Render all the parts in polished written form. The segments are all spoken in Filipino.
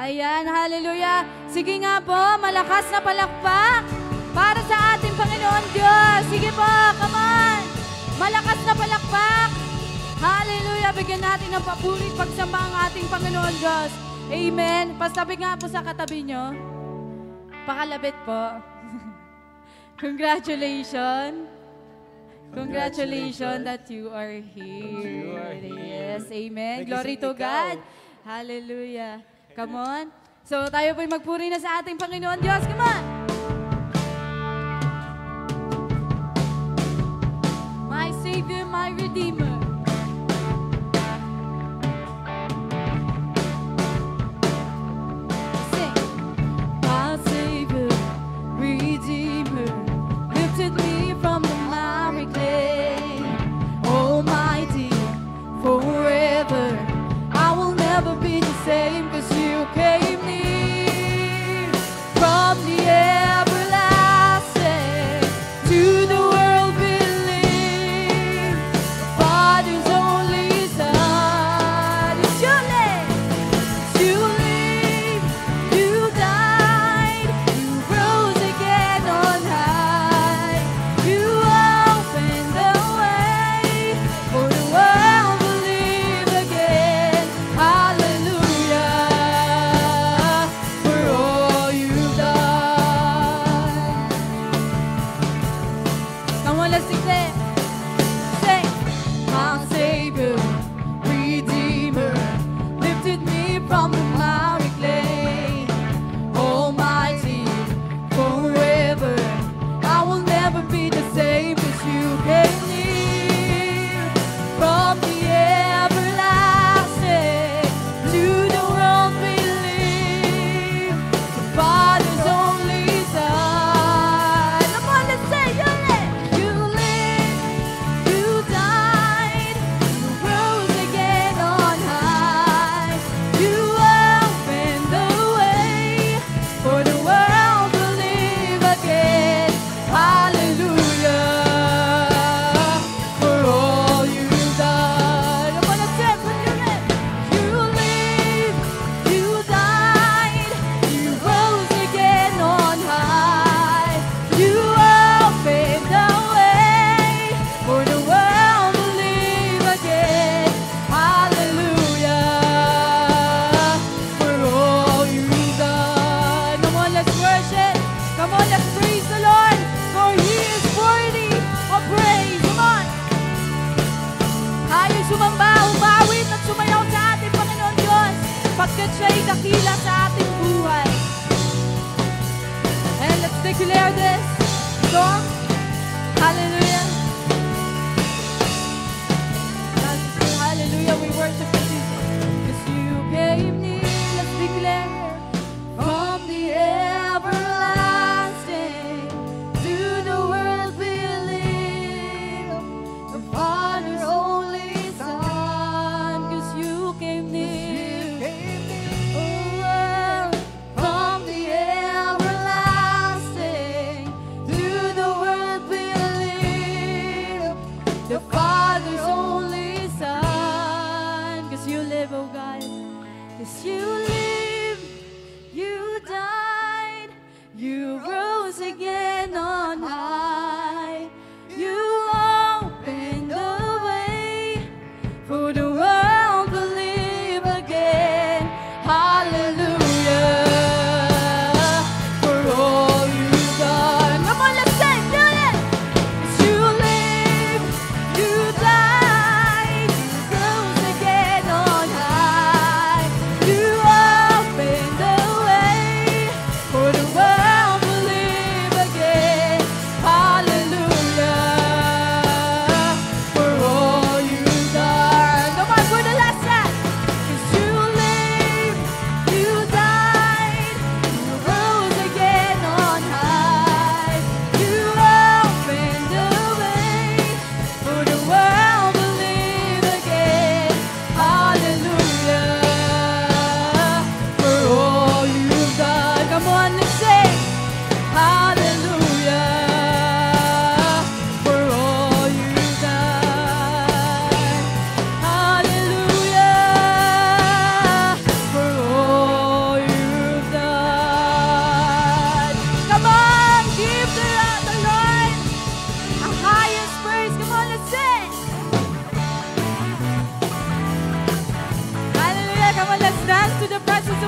Ayan, hallelujah. Sige nga po, malakas na palakpak para sa ating Panginoon Diyos. Sige po, come on. Malakas na palakpak. Hallelujah. Bigyan natin ng papuri pagsamba ang ating Panginoon Diyos. Amen. Pasabi nga po sa katabi nyo. Pakalabit po. Congratulations. Congratulations that you are here. Yes, amen. Glory to God. Hallelujah. Come on. So tayo po'y magpuri na sa ating Panginoon Diyos. Come on. My Savior, my Redeemer. Sing. My Savior, Redeemer, lifted me from the miry clay. Almighty, forever, I will never be the same, 'cause you came near from the everlasting to the world we live.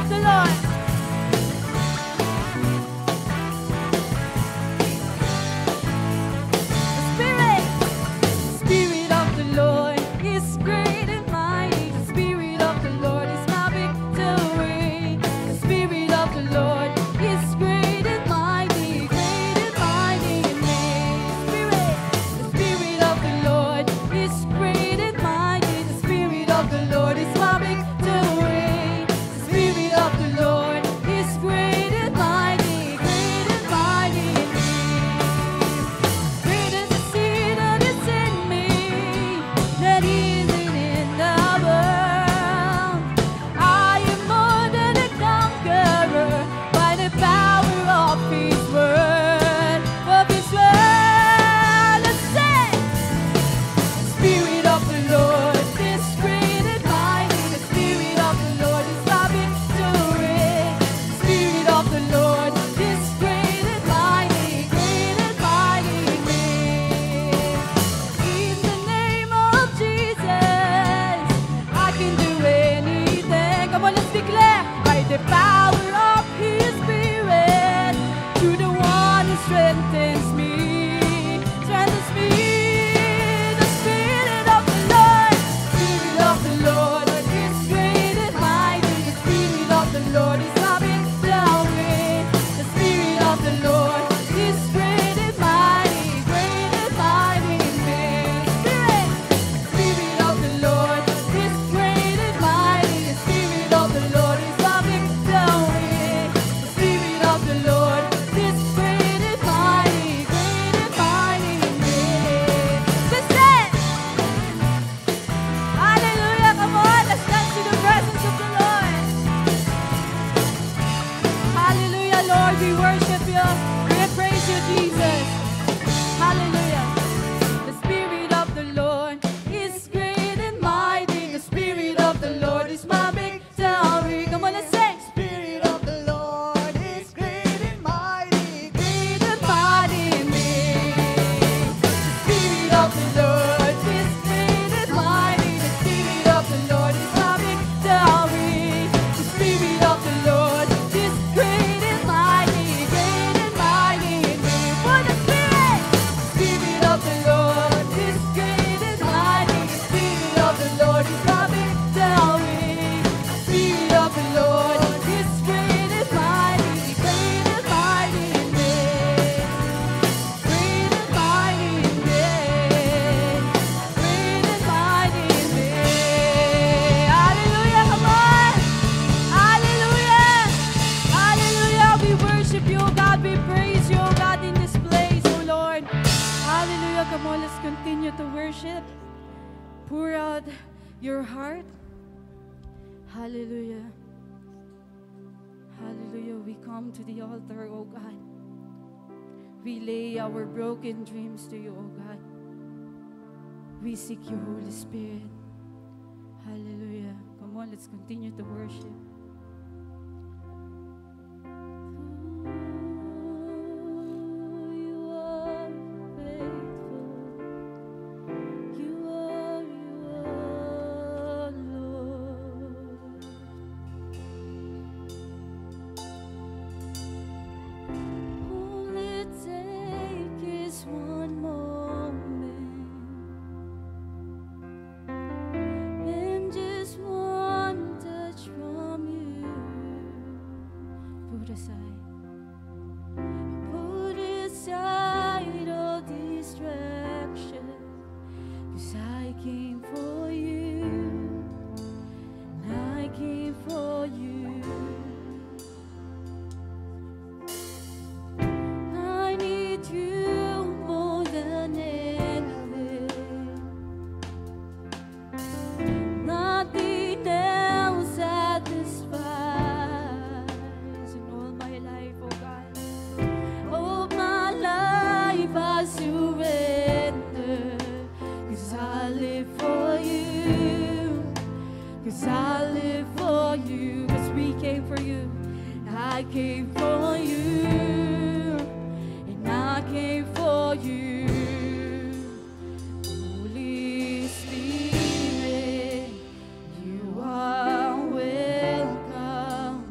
of the Lord. Spirit of the Lord is great and mighty. The Spirit of the Lord is my victory. The Spirit of the Lord is great and mighty in me. The Spirit of the Lord is great and mighty. The Spirit of the Lord is my victory. The Spirit of the Lord is great and mighty in me. Great is the seed that is in me, that isn't in the world. I am more than a conqueror by the power of His word, of His word. Let's sing. Spirit of the Lord is great and mighty. The Spirit of the Lord is my victory. The Spirit of the Lord is great and mighty in me. In the name of Jesus, I can do anything. Come on, let's declare. By the power of His Spirit, to the one who strengthens me. The Spirit of the Lord is great and mighty. The Spirit of the Lord is my victory. The Spirit of the Lord is great and mighty in me. Spirit of the Lord is great and mighty. The Spirit of the Lord is my victory. The Spirit of the Lord is great and mighty in me. Just say, hallelujah, come on, let's dance to the presence of the Lord. Hallelujah, Lord, we worship you. We praise you, Jesus. Hallelujah. The Spirit of the Lord is great and mighty. The Spirit of the Lord is my victory. Come on, let's sing. Spirit of the Lord is great and mighty. Great and mighty in me. The Spirit of the Lord is great and mighty. The Spirit of the Lord is my victory. The Spirit of the Lord is great and mighty in me. For the Spirit of the Lord is great and mighty. The Spirit of the Lord is my victory. The Spirit of the Lord is great and mighty in me. Great and mighty in me. Great and mighty in me. Hallelujah, come on. Hallelujah. Hallelujah. We worship you, oh God. We praise you, oh God, in this place, oh Lord. Hallelujah. Come on, let's continue to worship. Pour out your heart. Hallelujah. Hallelujah. We come to the altar, oh God. We lay our broken dreams to you, oh God. We seek your Holy Spirit. Hallelujah. Come on, let's continue to worship. You are faithful. You are Lord. All it takes is one moment and just one touch from you. Put aside all distractions, 'cause I came for you, and I came for you. I need you more than anything. Nothing else satisfies in all my life, oh God. All my life I surrender, 'cause I live for you, 'cause I live for you, 'cause we came for you. I came for you, and I came for you. Holy Spirit, you are welcome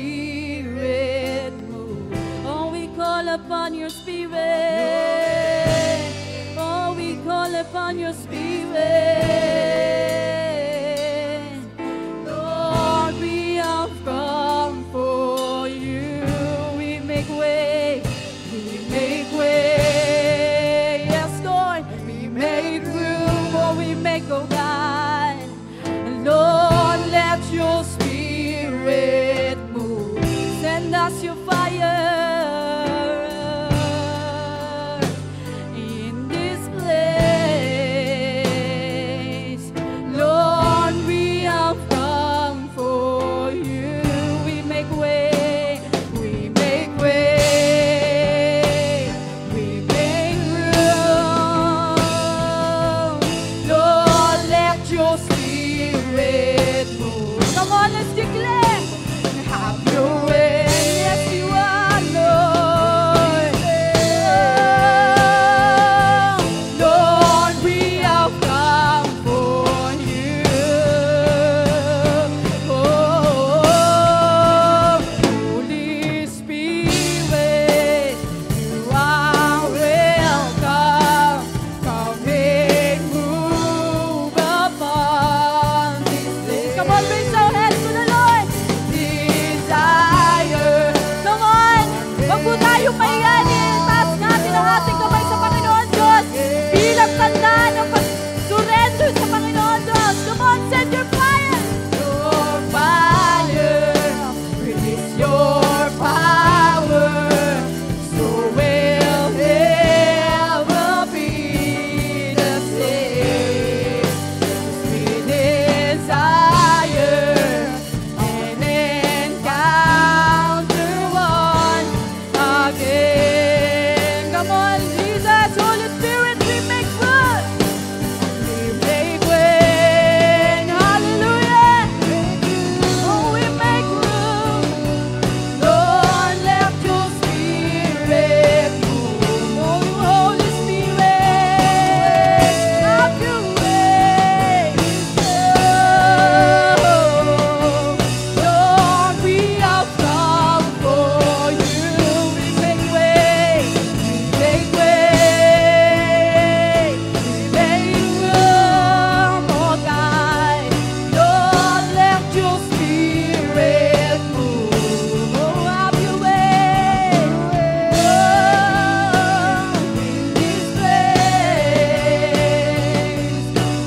Spirit move. Oh, we call upon your Spirit. Oh, we call upon your Spirit. Lord, we have come for you. We make way. We make way. Yes, Lord. We make room. Oh, we make, oh God. Lord, let your Spirit move. Send us your fire in this place. Lord, we have come for you. We make way. We make way. We make room. Lord, let your Spirit move. Come on, let's declare. Have your way. Yes, you are, Lord. Oh, Lord, we have come for you. Oh, Holy Spirit, you are welcome. Come and move upon this place. Come on, raise our hands to the Lord. Desire. Come on. Wag po tayong mahiyanin. Taas natin ang ating kamay sa Panginoon Diyos. Bilang tanda ng pag-surrender sa Panginoon Diyos. Come on, send your fire. Your fire. Release your power. So we'll never be the same. We desire an encounter once again. Come on, Jesus, Holy Spirit, we make room. We make way. Hallelujah. Oh, we make room. Lord, let your Spirit move. Oh, Holy Spirit, have your way. Oh, Lord, we have come for you. We make way. We make way. We make room, oh God. Lord, let your Spirit move. Oh, have your way. Oh, in this place.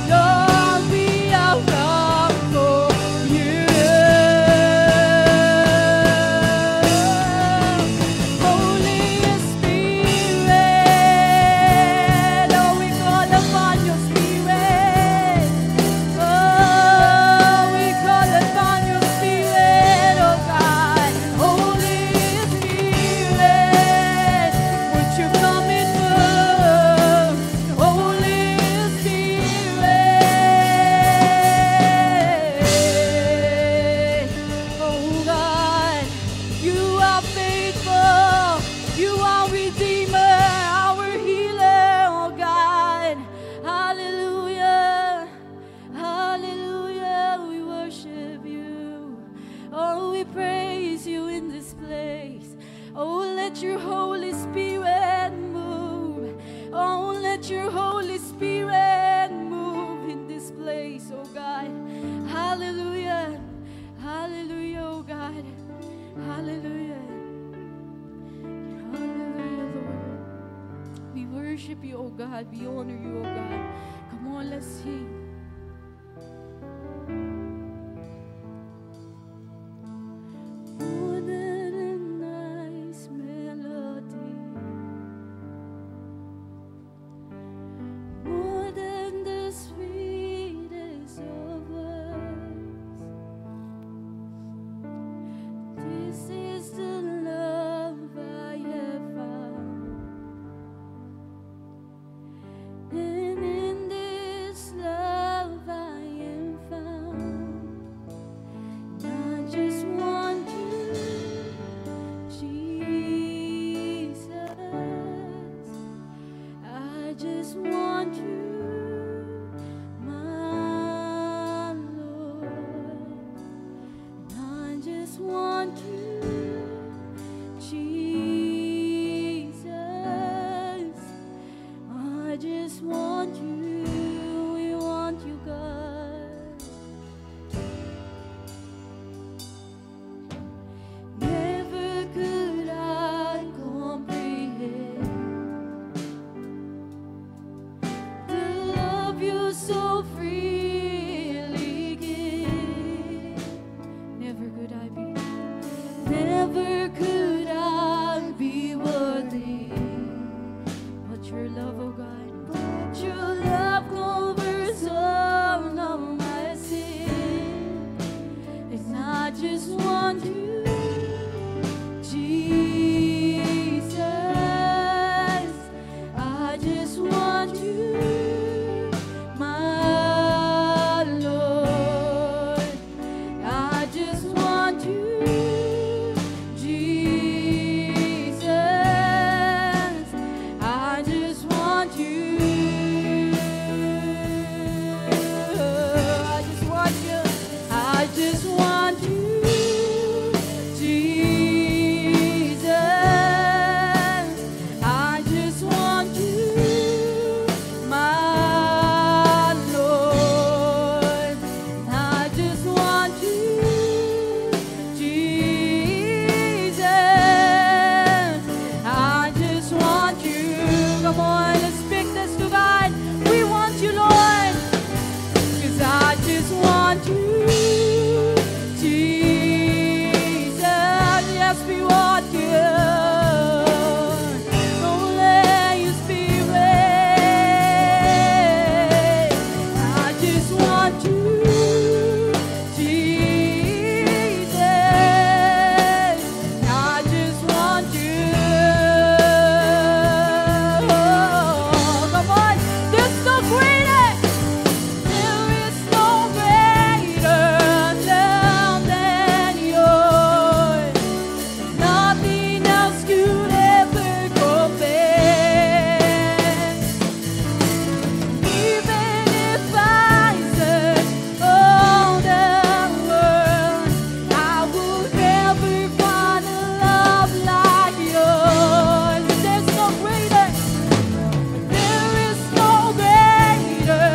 Lord, we have come for you. Holy Spirit, oh, we call upon your Spirit. Oh, we call upon your Spirit, oh God. Holy Spirit, would you come and move? Holy Spirit, oh God, you are faithful. You are Redeemer, our healer, oh God. Hallelujah. Hallelujah. We worship you. Oh, we praise you in this place. Oh, let your Holy Spirit move. Oh, let your Holy Spirit move in this place, oh God. Hallelujah. Hallelujah, oh God. Hallelujah. Hallelujah, Lord. We worship you, oh God. We honor you, oh God. Come on, let's sing. More than a nice melody, more than the sweetest of words. This is the love I have found, and in this love Never could I be worthy, but your love, oh God, but your love covers all of my sin, and I just want you, Jesus. I just want you, my Lord. I just want you, Jesus. I just want you. I just want you. I just want you, Jesus. I just want you, my Lord. I just want you, Jesus. I just want you. Come on, let's speak this to God. We want you, Lord, 'cause I just want you, Jesus. Yes, we want you. Only your Spirit. I just want you, Jesus. I just want you. Come on, there's no greater. There is no greater love than yours. Nothing else could ever compare. Even if I search all the world, I will never find a love like yours. There's no greater. There is no greater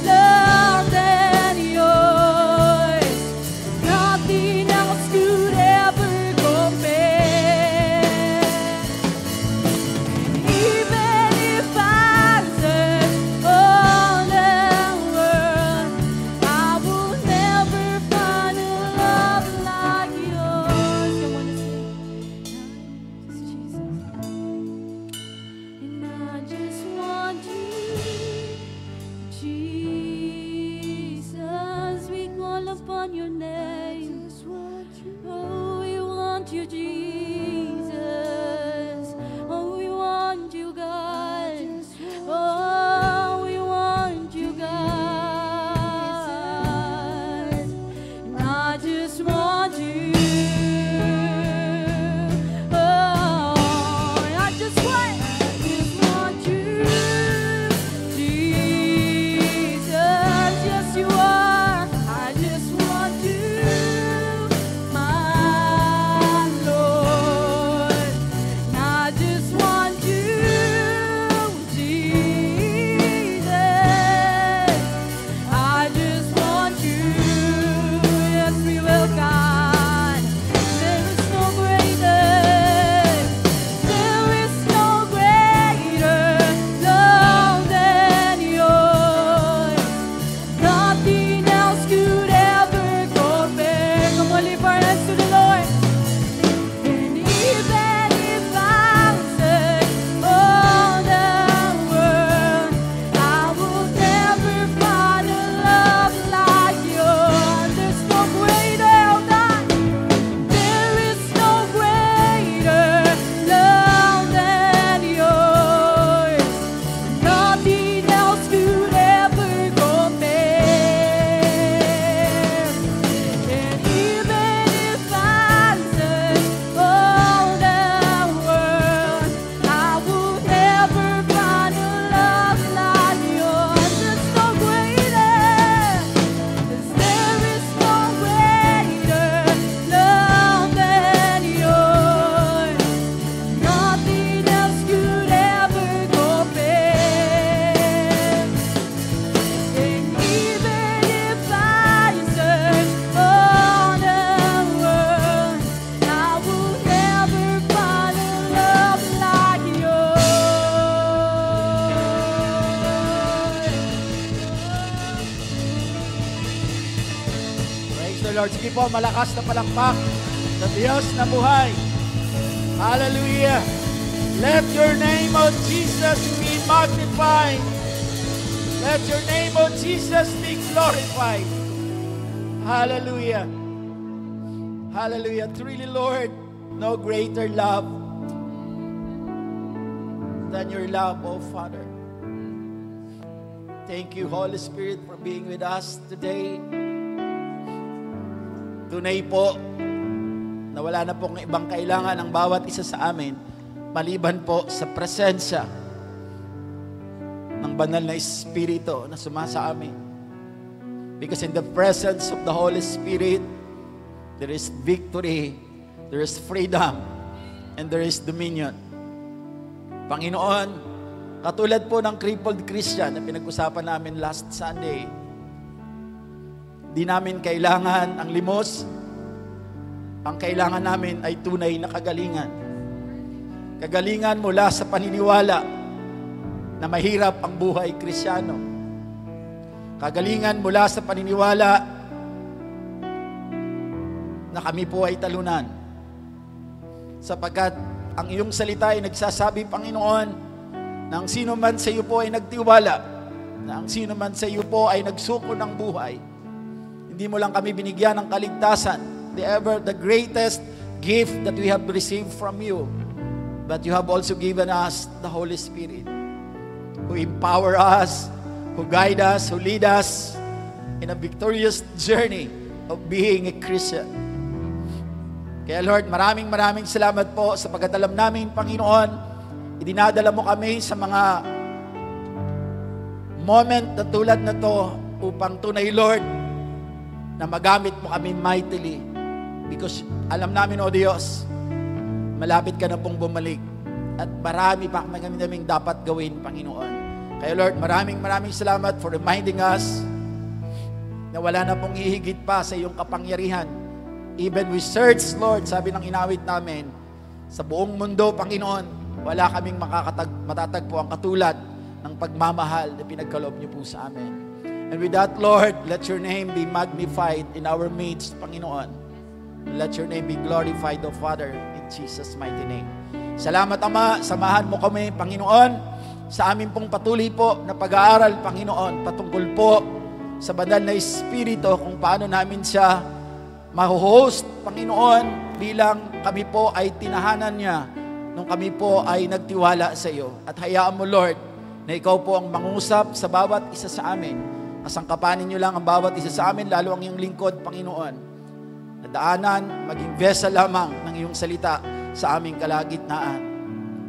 love than yours. Nothing else could ever compare. Even if I search all the world, I will never find a love like yours. Come on, Jesus. And I just want you, Jesus. We call upon your name. Oh, we want you, Jesus. Oh, we want you, God. Oh, we want you, God. And I just want you. Oh, I just want you, Jesus. Yes, you are. I just want you, my Lord. And I just want you, Jesus. I just want you. Yes, we will, God. There is no greater. There is no greater love than yours. Nothing else could ever compare. Come on, lift our hands to the Lord. And even if I search all the world, I will never find a love like yours. There's no greater, oh God. There is no greater love than yours. Nothing else could ever compare. And even if I search all the world, I will never find a love like yours. There's no greater. 'Cause there is no greater love than yours. Nothing else could ever compare. And even if I search all the world, I will never find a love like yours. Praise the Lord. Sige po, malakas na palakpak sa Diyos na buhay. Hallelujah. Let your name, O Jesus, be magnified. Let your name, O Jesus, be glorified. Hallelujah. Hallelujah. Truly, Lord, no greater love than your love, O Father. Thank you, Holy Spirit, for being with us today. Tunay po na wala na pong ibang kailangan ang bawat isa sa amin maliban po sa presensya ng banal na Espiritu na sumasa amin. Because in the presence of the Holy Spirit, there is victory, there is freedom, and there is dominion. Panginoon, katulad po ng crippled Christian na pinag-usapan namin last Sunday, di namin kailangan ang limos. Ang kailangan namin ay tunay na kagalingan. Kagalingan mula sa paniniwala na mahirap ang buhay Kristiyano. Kagalingan mula sa paniniwala na kami po ay talunan. Sapagkat ang iyong salita ay nagsasabi, Panginoon, na ang sino man sa iyo po ay nagtiwala, na ang sino man sa iyo po ay nagsuko ng buhay. Hindi mo lang kami binigyan ng kaligtasan, the greatest gift that we have received from you, but you have also given us the Holy Spirit, who empower us, who guide us, who lead us in a victorious journey of being a Christian. Kaya Lord, maraming salamat po sapagkat alam namin, Panginoon, idinadala mo kami sa mga moment na tulad na to upang tunay, Lord, na magamit mo kami mightily. Because alam namin, O Diyos, malapit ka na pong bumalik at marami pa kaming dapat gawin, Panginoon. Kaya Lord, maraming salamat for reminding us na wala na pong ihigit pa sa iyong kapangyarihan. Even we search, Lord, sabi ng inawit namin, sa buong mundo, Panginoon, wala kaming matatagpo ang katulad ng pagmamahal na pinagkaloob niyo po sa amin. And with that, Lord, let your name be magnified in our midst, Panginoon. Let your name be glorified, O Father, in Jesus' mighty name. Salamat, Ama, samahan mo kami, Panginoon, sa aming pong patuloy po na pag-aaral, Panginoon, patungkol po sa banal na Espiritu kung paano namin siya maho-host, Panginoon, bilang kami po ay tinahanan niya nung kami po ay nagtiwala sa iyo. At hayaan mo, Lord, na ikaw po ang mangusap sa bawat isa sa amin. Kasangkapanin niyo lang ang bawat isa sa amin, lalo ang iyong lingkod, Panginoon. Nadaanan, maging vessel lamang ng iyong salita sa aming kalagitnaan.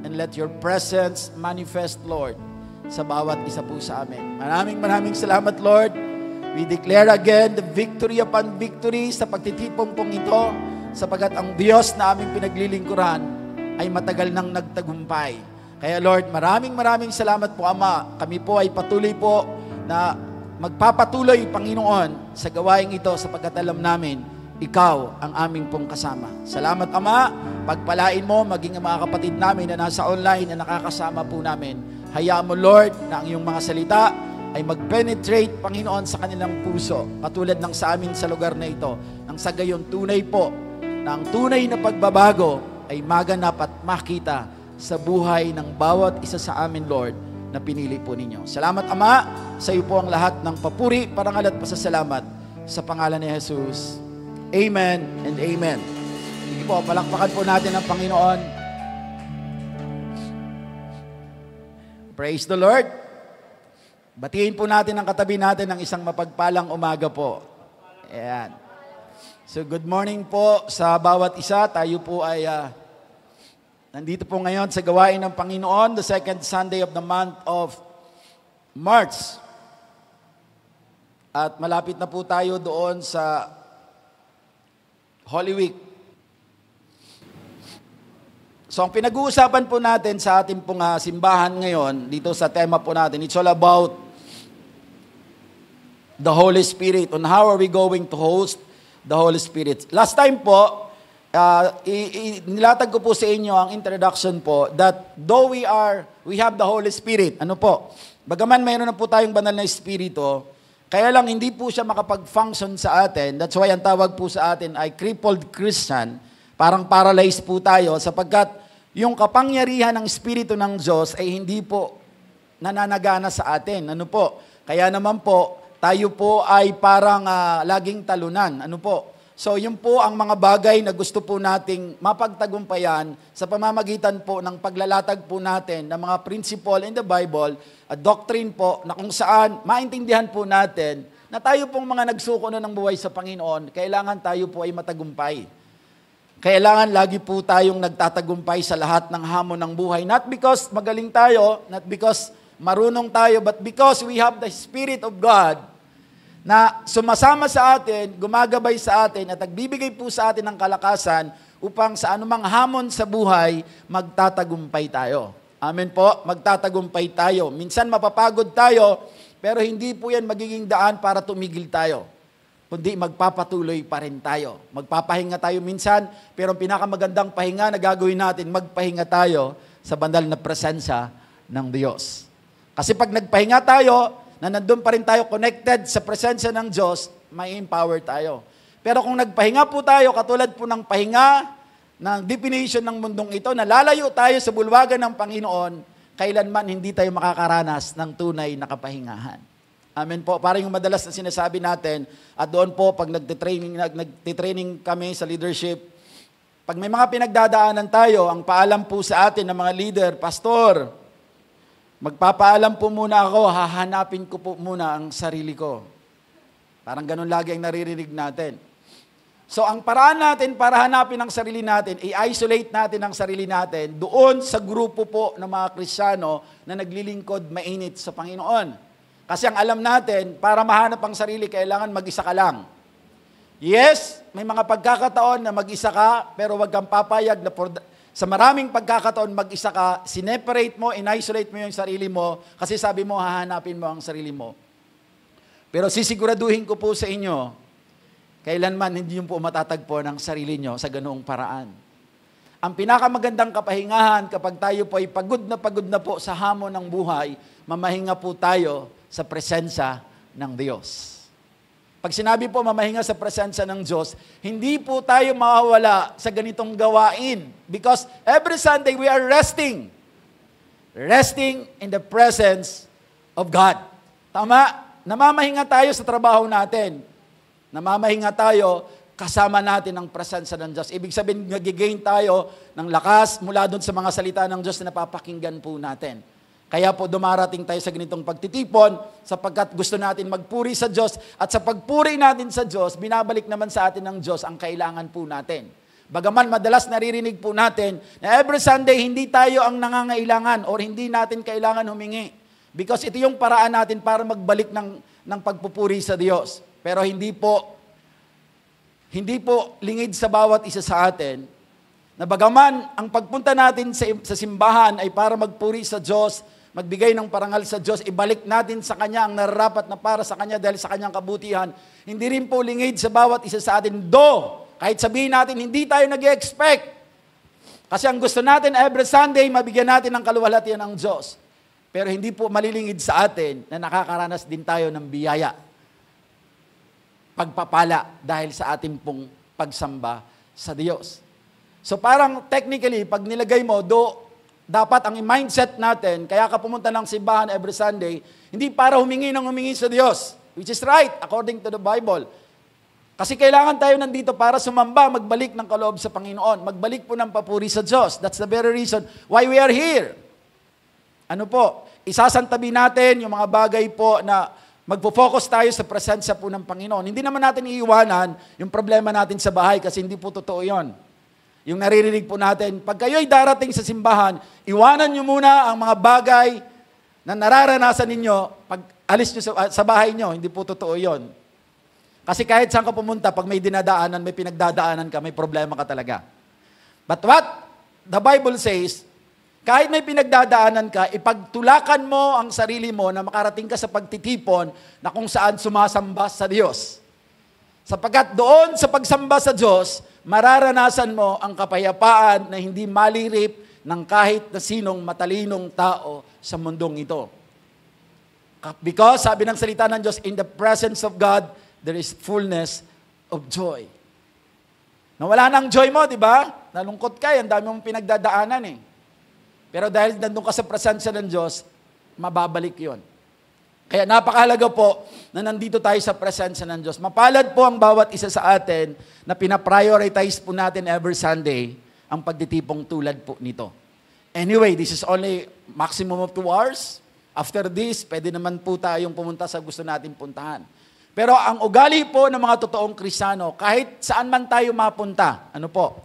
And let your presence manifest, Lord, sa bawat isa po sa amin. Maraming salamat, Lord. We declare again the victory upon victory sa pagtitipong pong ito, sapagkat ang Diyos na aming pinaglilingkuran ay matagal nang nagtagumpay. Kaya Lord, maraming salamat po, Ama. Kami po ay patuloy po na magpapatuloy, Panginoon, sa gawaing ito sapagkat alam namin, Ikaw ang aming pong kasama. Salamat, Ama. Pagpalain mo, maging ang mga kapatid namin na nasa online na nakakasama po namin. Hayaan mo, Lord, na ang iyong mga salita ay mag-penetrate, Panginoon, sa kanilang puso, katulad ng sa amin sa lugar na ito, nang sa gayon tunay po, na ang tunay na pagbabago ay maganap at makita sa buhay ng bawat isa sa amin, Lord, na pinili po ninyo. Salamat, Ama, sa iyo po ang lahat ng papuri, parangal at pasasalamat sa pangalan ni Jesus. Amen and amen. Sige po, palakpakan po natin ang Panginoon. Praise the Lord. Batiin po natin ang katabi natin ng isang mapagpalang umaga po. Ayan. So good morning po sa bawat isa. Tayo po ay nandito po ngayon sa gawain ng Panginoon, the second Sunday of the month of March. At malapit na po tayo doon sa Holy Week. So ang pinag-uusapan po natin sa ating pong simbahan ngayon, dito sa tema po natin, it's all about the Holy Spirit, on how are we going to host the Holy Spirit. Last time po, nilatag ko po sa inyo ang introduction po, that though we have the Holy Spirit, bagaman mayroon na po tayong banal na Espiritu, kaya lang hindi po siya makapag-function sa atin. That's why ang tawag po sa atin ay crippled Christian, Parang paralyzed po tayo sapagkat yung kapangyarihan ng Espiritu ng Diyos ay hindi po nananagana sa atin. Ano po? Kaya naman po, tayo po ay parang laging talunan. Ano po? So, yun po ang mga bagay na gusto po nating mapagtagumpayan sa pamamagitan po ng paglalatag po natin ng mga principle in the Bible, a doctrine po na kung saan maintindihan po natin na tayo pong mga nagsuko na ng buhay sa Panginoon, kailangan tayo po ay matagumpay. Kailangan lagi po tayong nagtatagumpay sa lahat ng hamon ng buhay. Not because magaling tayo, not because marunong tayo, but because we have the Spirit of God na sumasama sa atin, gumagabay sa atin, at nagbibigay po sa atin ng kalakasan upang sa anumang hamon sa buhay, magtatagumpay tayo. Amen po, magtatagumpay tayo. Minsan mapapagod tayo, pero hindi po yan magiging daan para tumigil tayo. Kundi magpapatuloy pa rin tayo. Magpapahinga tayo minsan, pero ang pinakamagandang pahinga na gagawin natin, magpahinga tayo sa banal na presensya ng Diyos. Kasi pag nagpahinga tayo, na nandun pa rin tayo connected sa presensya ng Diyos, may empower tayo. Pero kung nagpahinga po tayo, katulad po ng pahinga, ng definition ng mundong ito, na lalayo tayo sa bulwagan ng Panginoon, kailanman hindi tayo makakaranas ng tunay na kapahingahan. Amen po. Parang yung madalas na sinasabi natin, at doon po, pag nagtitraining kami sa leadership, pag may mga pinagdadaanan tayo, ang paalam po sa atin ng mga leader, Pastor, magpapaalam po muna ako, hahanapin ko po muna ang sarili ko. Parang ganun lagi ang naririnig natin. So ang paraan natin para hanapin ang sarili natin, i-isolate natin ang sarili natin doon sa grupo po ng mga Kristiyano na naglilingkod mainit sa Panginoon. Kasi ang alam natin, para mahanap ang sarili, kailangan mag-isa ka lang. Yes, may mga pagkakataon na mag-isa ka, pero wag kang papayag na sa maraming pagkakataon mag-isa ka, sineparate mo, in-isolate mo yung sarili mo, kasi sabi mo, hahanapin mo ang sarili mo. Pero sisiguraduhin ko po sa inyo, kailanman hindi nyo po matatagpo ng sarili nyo sa ganoong paraan. Ang pinakamagandang kapahingahan kapag tayo po ay pagod na po sa hamon ng buhay, mamahinga po tayo sa presensya ng Diyos. Pag sinabi po mamahinga sa presensya ng Diyos, hindi po tayo mawawala sa ganitong gawain. Because every Sunday we are resting. Resting in the presence of God. Tama? Namamahinga tayo sa trabaho natin. Namamahinga tayo, kasama natin ang presensya ng Diyos. Ibig sabihin, nag-gain tayo ng lakas mula doon sa mga salita ng Diyos na napapakinggan po natin. Kaya po dumarating tayo sa ganitong pagtitipon sapagkat gusto natin magpuri sa Diyos at sa pagpuri natin sa Diyos, binabalik naman sa atin ng Diyos ang kailangan po natin. Bagaman madalas naririnig po natin na every Sunday hindi tayo ang nangangailangan or hindi natin kailangan humingi. Because ito yung paraan natin para magbalik ng pagpupuri sa Diyos. Pero hindi po lingid sa bawat isa sa atin na bagaman ang pagpunta natin sa simbahan ay para magpuri sa Diyos, magbigay ng parangal sa Diyos, ibalik natin sa Kanya ang nararapat na para sa Kanya dahil sa Kanyang kabutihan. Hindi rin po lingid sa bawat isa sa atin. Kahit sabihin natin, hindi tayo nag-expect. Kasi ang gusto natin every Sunday, mabigyan natin ng kaluwalhatian ng Diyos. Pero hindi po malilingid sa atin na nakakaranas din tayo ng biyaya. Pagpapala dahil sa ating pong pagsamba sa Diyos. So parang technically, pag nilagay mo, dapat ang mindset natin, kaya ka pumunta ng simbahan every Sunday, hindi para humingi sa Diyos, which is right, according to the Bible. Kasi kailangan tayo nandito para sumamba, magbalik ng kaloob sa Panginoon, magbalik po ng papuri sa Diyos. That's the very reason why we are here. Ano po? Isasantabi natin yung mga bagay po na magpo-focus tayo sa presensya po ng Panginoon. Hindi naman natin iiwanan yung problema natin sa bahay kasi hindi po totoo yun. Yung naririnig po natin, pag kayo'y darating sa simbahan, iwanan nyo muna ang mga bagay na nararanasan ninyo pag alis nyo sa bahay nyo. Hindi po totoo yun. Kasi kahit saan ka pumunta, pag may dinadaanan, may pinagdadaanan ka, may problema ka talaga. But what the Bible says, kahit may pinagdadaanan ka, ipagtulakan mo ang sarili mo na makarating ka sa pagtitipon na kung saan sumasamba sa Diyos. Sapagkat doon sa pagsamba sa Diyos, mararanasan mo ang kapayapaan na hindi malirip ng kahit na sinong matalinong tao sa mundong ito. Because, sabi ng salita ng Diyos, in the presence of God, there is fullness of joy. Nawala ng joy mo, di ba? Nalungkot ka, ang dami mong pinagdadaanan eh. Pero dahil nandun ka sa presensya ng Diyos, mababalik yon. Kaya napakahalaga po na nandito tayo sa presensya ng Diyos. Mapalad po ang bawat isa sa atin na pinaprioritize po natin every Sunday ang pagtitipong tulad po nito. Anyway, this is only maximum of 2 hours. After this, pwede naman po tayong pumunta sa gusto natin puntahan. Pero ang ugali po ng mga totoong Kristiyano, kahit saan man tayo mapunta, ano po,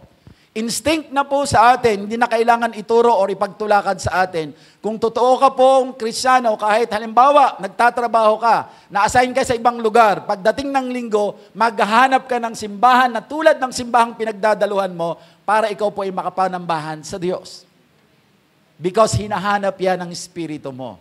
instinct na po sa atin, hindi na kailangan ituro o ipagtulakan sa atin. Kung totoo ka pong Kristiyano, kahit halimbawa, nagtatrabaho ka, na-assign ka sa ibang lugar, pagdating ng linggo, maghahanap ka ng simbahan na tulad ng simbahang pinagdadaluhan mo para ikaw po ay makapanambahan sa Diyos. Because hinahanap yan ng Espiritu mo.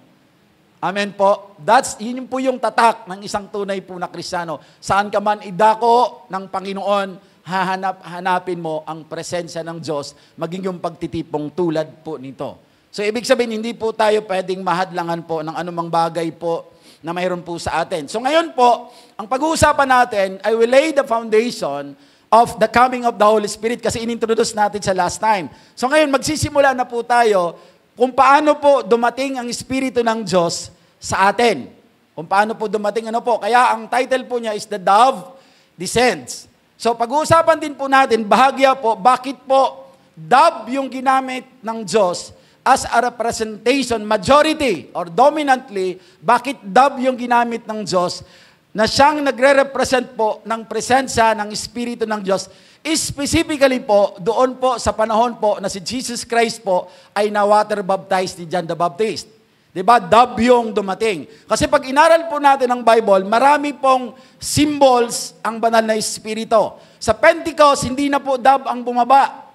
Amen po. Yun po yung tatak ng isang tunay po na Kristiyano. Saan ka man idako ng Panginoon, hanapin mo ang presensya ng Diyos, maging yung pagtitipong tulad po nito. So, ibig sabihin, hindi po tayo pwedeng mahadlangan po ng anumang bagay po na mayroon po sa atin. So, ngayon po, ang pag-uusapan natin, I will lay the foundation of the coming of the Holy Spirit kasi inintroduce natin sa last time. So, ngayon, magsisimula na po tayo kung paano po dumating ang Espiritu ng Diyos sa atin. Kung paano po dumating, ano po. Kaya ang title po niya is The Dove Descends. So pag-uusapan din po natin, bahagya po, bakit po dove yung ginamit ng Diyos as a representation, majority or dominantly, bakit dove yung ginamit ng Diyos na siyang nagre-represent po ng presensya ng Espiritu ng Diyos. Specifically po, doon po sa panahon po na si Jesus Christ po ay na-water baptized ni John the Baptist. Diba? Dove yung dumating. Kasi pag inaral po natin ang Bible, marami pong symbols ang banal na Espiritu. Sa Pentecost, hindi na po dove ang bumaba.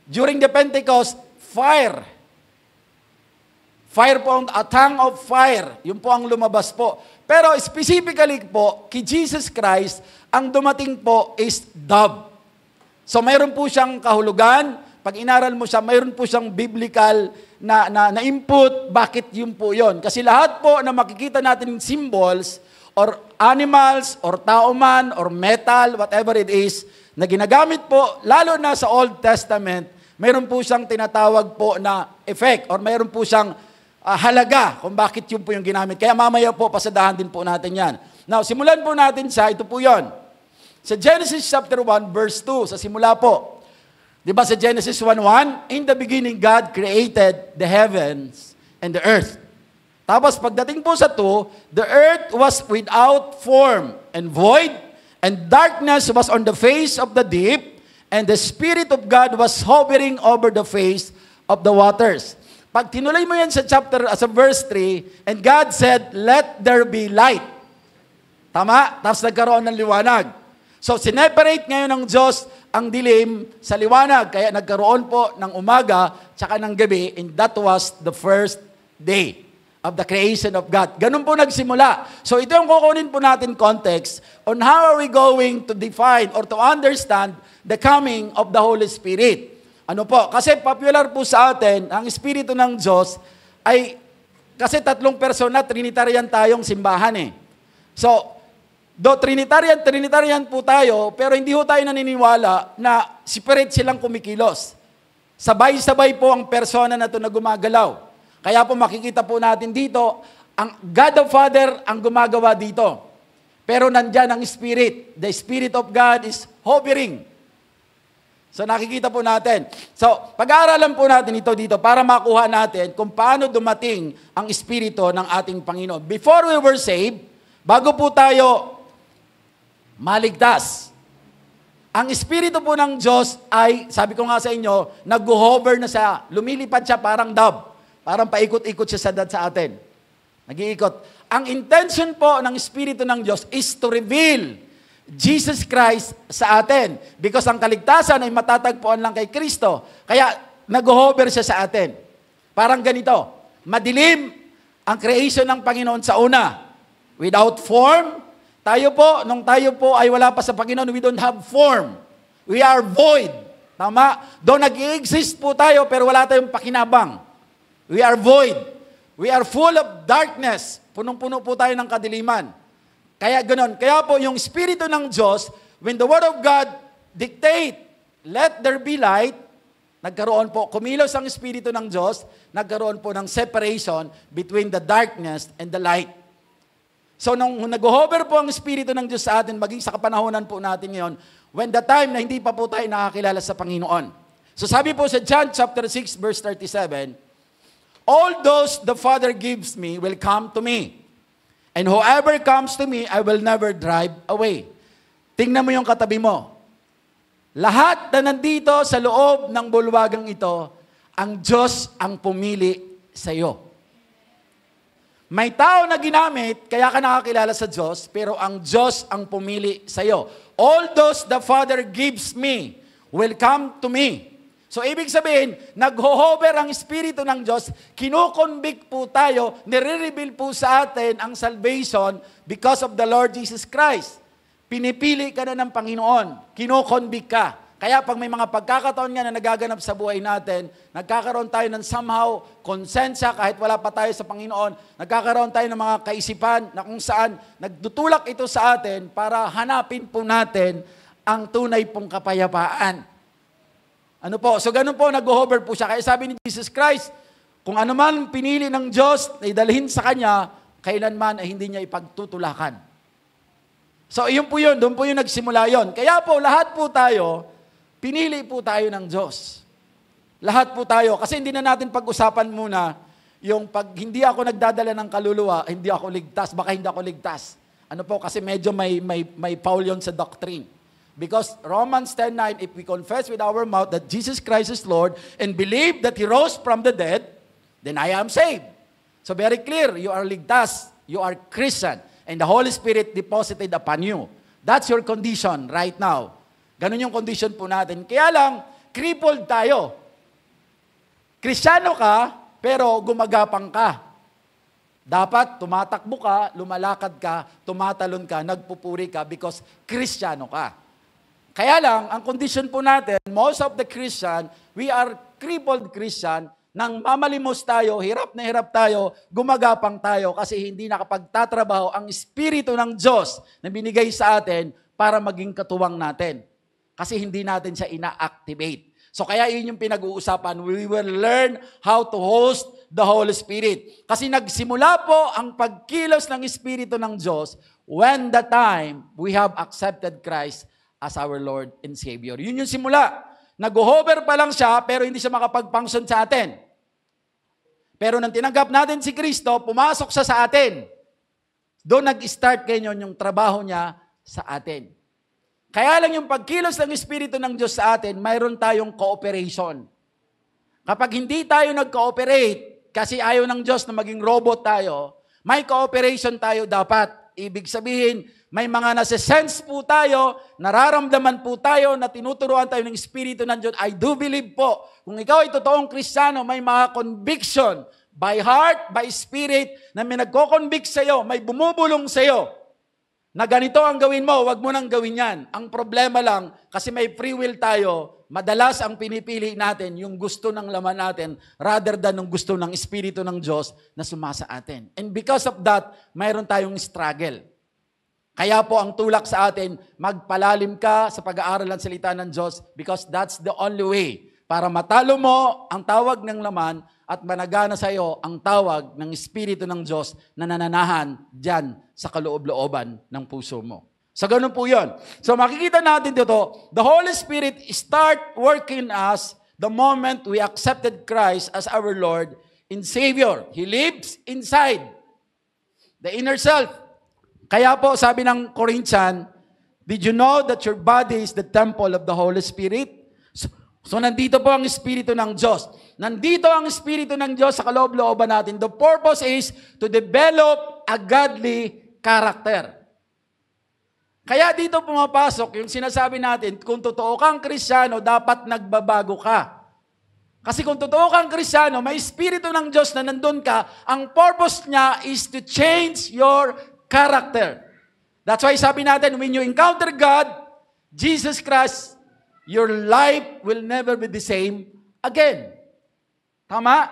During the Pentecost, fire. Fire po, a tongue of fire. Yun po ang lumabas po. Pero specifically po, kay Jesus Christ, ang dumating po is dove. So mayroon po siyang kahulugan. Pag inaral mo siya, mayroon po siyang biblical na input. Bakit yun po yun? Kasi lahat po na makikita natin symbols or animals or tao man or metal, whatever it is, na ginagamit po, lalo na sa Old Testament, mayroon po siyang tinatawag po na effect or mayroon po siyang halaga kung bakit yun po yung ginamit. Kaya mamaya po, pasadahan din po natin yan. Now, simulan po natin ito po yun. Sa Genesis chapter 1, verse 2, sa simula po. Di ba sa Genesis 1:1, in the beginning, God created the heavens and the earth. Tapos pagdating po sa 2, the earth was without form and void, and darkness was on the face of the deep, and the Spirit of God was hovering over the face of the waters. Pag tinuloy mo yan sa sa verse 3, and God said, let there be light. Tama? Tapos nagkaroon ng liwanag. So, sineparate ngayon ng Diyos ang dilim sa liwanag. Kaya nagkaroon po ng umaga tsaka ng gabi, and that was the first day of the creation of God. Ganun po nagsimula. So, ito yung kukunin po natin context on how are we going to define or to understand the coming of the Holy Spirit. Ano po? Kasi popular po sa atin, ang Espiritu ng Diyos ay, kasi 3 persona, Trinitarian tayong simbahan eh. So, Trinitarian po tayo, pero hindi ho tayo naniniwala na separate silang kumikilos. Sabay-sabay po ang persona na ito na gumagalaw. Kaya po makikita po natin dito, ang God the Father ang gumagawa dito. Pero nandyan ang Spirit. The Spirit of God is hovering. So nakikita po natin. So pag-aaralan po natin ito dito para makuha natin kung paano dumating ang Espiritu ng ating Panginoon. Before we were saved, bago po tayo maligtas, ang Espiritu po ng Diyos ay, sabi ko nga sa inyo, nag-hover na siya. Lumilipad siya parang dove. Parang paikot-ikot siya sa atin. Nag-iikot. Ang intention po ng Espiritu ng Diyos is to reveal Jesus Christ sa atin. Because ang kaligtasan ay matatagpuan lang kay Kristo. Kaya nag-hover siya sa atin. Parang ganito. Madilim ang creation ng Panginoon sa una. Without form. Nung tayo po ay wala pa sa Panginoon, we don't have form. We are void. Tama? Doon nag-i-exist po tayo pero wala tayong pakinabang. We are void. We are full of darkness. Punong-puno po tayo ng kadiliman. Kaya ganoon. Kaya po yung Espiritu ng Diyos, when the Word of God dictate, let there be light, nagkaroon po, kumilos ang Espiritu ng Diyos, nagkaroon po ng separation between the darkness and the light. So, nung nag-hover po ang Espiritu ng Diyos sa atin, maging sa kapanahonan po natin ngayon, when the time na hindi pa po tayo nakakilala sa Panginoon. So, sabi po sa John chapter 6, verse 37, all those the Father gives me will come to me. And whoever comes to me, I will never drive away. Tingnan mo yung katabi mo. Lahat na nandito sa loob ng bulwagang ito, ang Diyos ang pumili sa iyo. May tao na ginamit, kaya ka nakakilala sa Diyos, pero ang Diyos ang pumili sa iyo. All those the Father gives me will come to me. So, ibig sabihin, nag-hover ang Espiritu ng Diyos, kinukonvict po tayo, nire-reveal po sa atin ang salvation because of the Lord Jesus Christ. Pinipili ka na ng Panginoon, kinukonvict ka. Kaya pag may mga pagkakataon nga na nagaganap sa buhay natin, nagkakaroon tayo ng somehow konsensya kahit wala pa tayo sa Panginoon, nagkakaroon tayo ng mga kaisipan na kung saan nagdutulak ito sa atin para hanapin po natin ang tunay pong kapayapaan. Ano po? So ganun po, nag-hover po siya. Kaya sabi ni Jesus Christ, kung ano man pinili ng Diyos na idalhin sa Kanya, kailanman ay hindi niya ipagtutulakan. So yun po yun, doon po yung nagsimula yun. Kaya po, lahat po tayo, pinili po tayo ng Diyos. Lahat po tayo. Kasi hindi na natin pag-usapan muna yung pag hindi ako nagdadala ng kaluluwa, hindi ako ligtas, baka hindi ako ligtas. Ano po? Kasi medyo may foul yun sa doctrine. Because Romans 10:9, if we confess with our mouth that Jesus Christ is Lord and believe that He rose from the dead, then I am saved. So very clear, you are ligtas, you are Christian, and the Holy Spirit deposited upon you. That's your condition right now. Ganun yung condition po natin. Kaya lang, crippled tayo. Kristyano ka, pero gumagapang ka. Dapat tumatakbo ka, lumalakad ka, tumatalon ka, nagpupuri ka because Kristyano ka. Kaya lang, ang condition po natin, most of the Christian, we are crippled Christian, nang mamalimos tayo, hirap na hirap tayo, gumagapang tayo kasi hindi nakapagtatrabaho ang Espiritu ng Diyos na binigay sa atin para maging katuwang natin. Kasi hindi natin siya ina-activate. So kaya yun yung pinag-uusapan. We will learn how to host the Holy Spirit. Kasi nagsimula po ang pagkilos ng Espiritu ng Diyos when the time we have accepted Christ as our Lord and Savior. Yun yung simula. Nag-hover pa lang siya pero hindi siya makapag-function sa atin. Pero nang tinanggap natin si Kristo, pumasok siya sa atin. Doon nag-start ngayon yung trabaho niya sa atin. Kaya lang yung pagkilos ng Espiritu ng Diyos sa atin, mayroon tayong cooperation. Kapag hindi tayo nag-cooperate, kasi ayaw ng Diyos na maging robot tayo, may cooperation tayo dapat. Ibig sabihin, may mga nasa-sense po tayo, nararamdaman po tayo, na tinuturuan tayo ng Espiritu ng Diyos. I do believe po, kung ikaw ay totoong Kristiyano, may mga conviction, by heart, by spirit, na may nagko-convict sa iyo, may bumubulong sa iyo, na ganito ang gawin mo, wag mo nang gawin yan. Ang problema lang, kasi may free will tayo, madalas ang pinipili natin yung gusto ng laman natin rather than yung gusto ng Espiritu ng Diyos na sumasa atin. And because of that, mayroon tayong struggle. Kaya po ang tulak sa atin, magpalalim ka sa pag-aaral ng salita ng Diyos because that's the only way para matalo mo ang tawag ng laman at managana sa iyo ang tawag ng Espiritu ng Diyos na nananahan dyan sa kaloob-looban ng puso mo. So, ganun po yun. So, makikita natin dito, the Holy Spirit start working us the moment we accepted Christ as our Lord and Savior. He lives inside the inner self. Kaya po, sabi ng Corinthian, did you know that your body is the temple of the Holy Spirit? So, nandito po ang Espiritu ng Diyos. Nandito ang Espiritu ng Diyos sa kaloob-looban natin. The purpose is to develop a godly character. Kaya dito pumapasok yung sinasabi natin, kung totoo kang Kristiyano, dapat nagbabago ka. Kasi kung totoo kang Kristiyano, may Espiritu ng Diyos na nandun ka, ang purpose niya is to change your character. That's why sabi natin, when you encounter God, Jesus Christ, your life will never be the same again. Tama?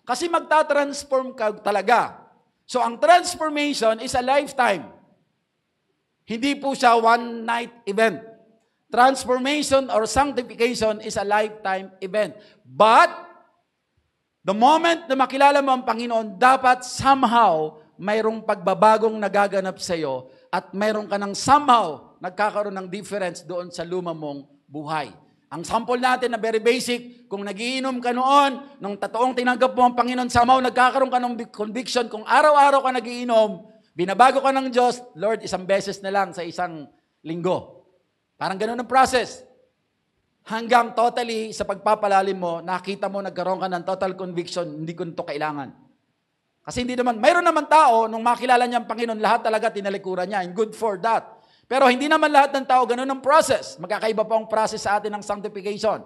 Kasi magta-transform ka talaga. So, ang transformation is a lifetime. Hindi po siya one-night event. Transformation or sanctification is a lifetime event. But, the moment na makilala mo ang Panginoon, dapat somehow mayroong pagbabagong nagaganap sa iyo at mayroon ka ng somehow nagkakaroon ng difference doon sa luma mong buhay. Ang sample natin na very basic, kung nagiinom ka noon, nung totoong tinanggap mo ang Panginoon, somehow nagkakaroon ka ng conviction, kung araw-araw ka nagiinom, binabago ka ng Diyos, Lord, isang beses na lang sa isang linggo. Parang ganun ang process. Hanggang totally, sa pagpapalalim mo, nakita mo, nagkaroon ka ng total conviction, hindi ko ito kailangan. Kasi hindi naman, mayroon naman tao, nung makilala niya ang Panginoon, lahat talaga tinalikuran niya, and good for that. Pero hindi naman lahat ng tao ganun ang process. Magkakaiba pa ang process sa atin ng sanctification.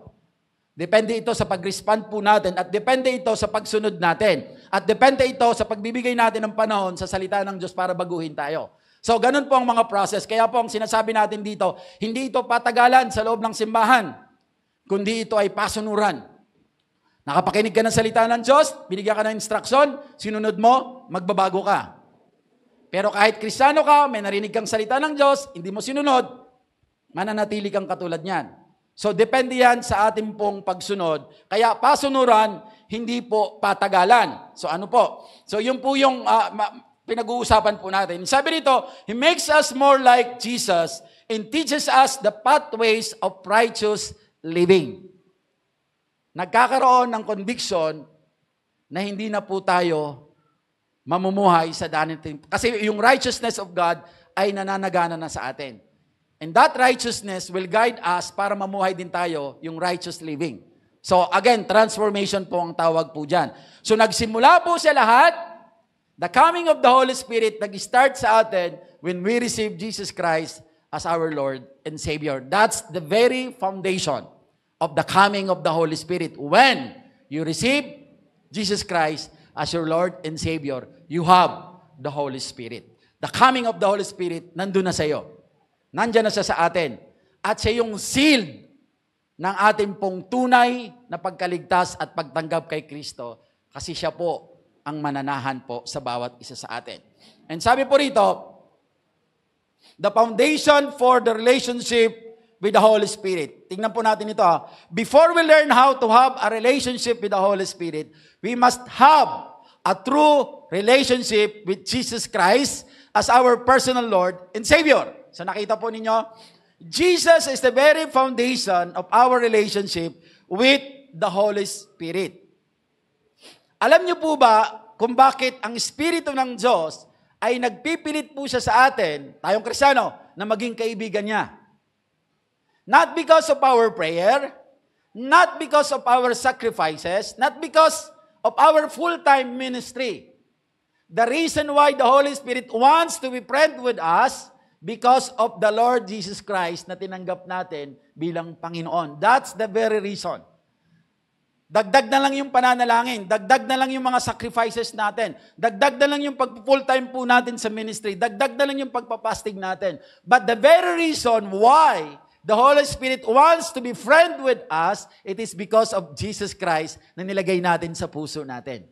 Depende ito sa pag-respond po natin, at depende ito sa pagsunod natin. At depende ito sa pagbibigay natin ng panahon sa salita ng Diyos para baguhin tayo. So, ganun po ang mga process. Kaya po ang sinasabi natin dito, hindi ito patagalan sa loob ng simbahan, kundi ito ay pasunuran. Nakapakinig ka ng salita ng Diyos, binigyan ka ng instruction, sinunod mo, magbabago ka. Pero kahit Kristiyano ka, may narinig kang salita ng Diyos, hindi mo sinunod, mananatili kang katulad niyan. So, depende yan sa ating pong pagsunod. Kaya pasunuran, hindi po patagalan. So, ano po? So, yun po yung pinag-uusapan po natin. Sabi dito, He makes us more like Jesus and teaches us the pathways of righteous living. Nagkakaroon ng conviction na hindi na po tayo mamumuhay sa danating. Kasi yung righteousness of God ay nananagana na sa atin. And that righteousness will guide us para mamuhay din tayo yung righteous living. So again, transformation po ang tawag po dyan. So nagsimula po siya lahat. The coming of the Holy Spirit nag-start sa atin when we receive Jesus Christ as our Lord and Savior. That's the very foundation of the coming of the Holy Spirit. When you receive Jesus Christ as your Lord and Savior, you have the Holy Spirit. The coming of the Holy Spirit, nandun na sa iyo. Nandyan na siya sa atin. At siya yung sealed ng ating pong tunay na pagkaligtas at pagtanggap kay Kristo. Kasi siya po ang mananahan po sa bawat isa sa atin. And sabi po rito, the foundation for the relationship with the Holy Spirit. Tingnan po natin ito. Before we learn how to have a relationship with the Holy Spirit, we must have a true relationship with Jesus Christ as our personal Lord and Savior. So nakita po ninyo, Jesus is the very foundation of our relationship with the Holy Spirit. Alam niyo po ba kung bakit ang Espiritu ng Diyos ay nagpipilit po siya sa atin, tayong Kristiyano, na maging kaibigan niya? Not because of our prayer, not because of our sacrifices, not because of our full-time ministry. The reason why the Holy Spirit wants to be friend with us because of the Lord Jesus Christ na tinanggap natin bilang Panginoon. That's the very reason. Dagdag na lang yung pananalangin, dagdag na lang yung mga sacrifices natin, dagdag na lang yung pag-full-time po natin sa ministry, dagdag na lang yung pagpapastig natin. But the very reason why the Holy Spirit wants to be friend with us, it is because of Jesus Christ na nilagay natin sa puso natin.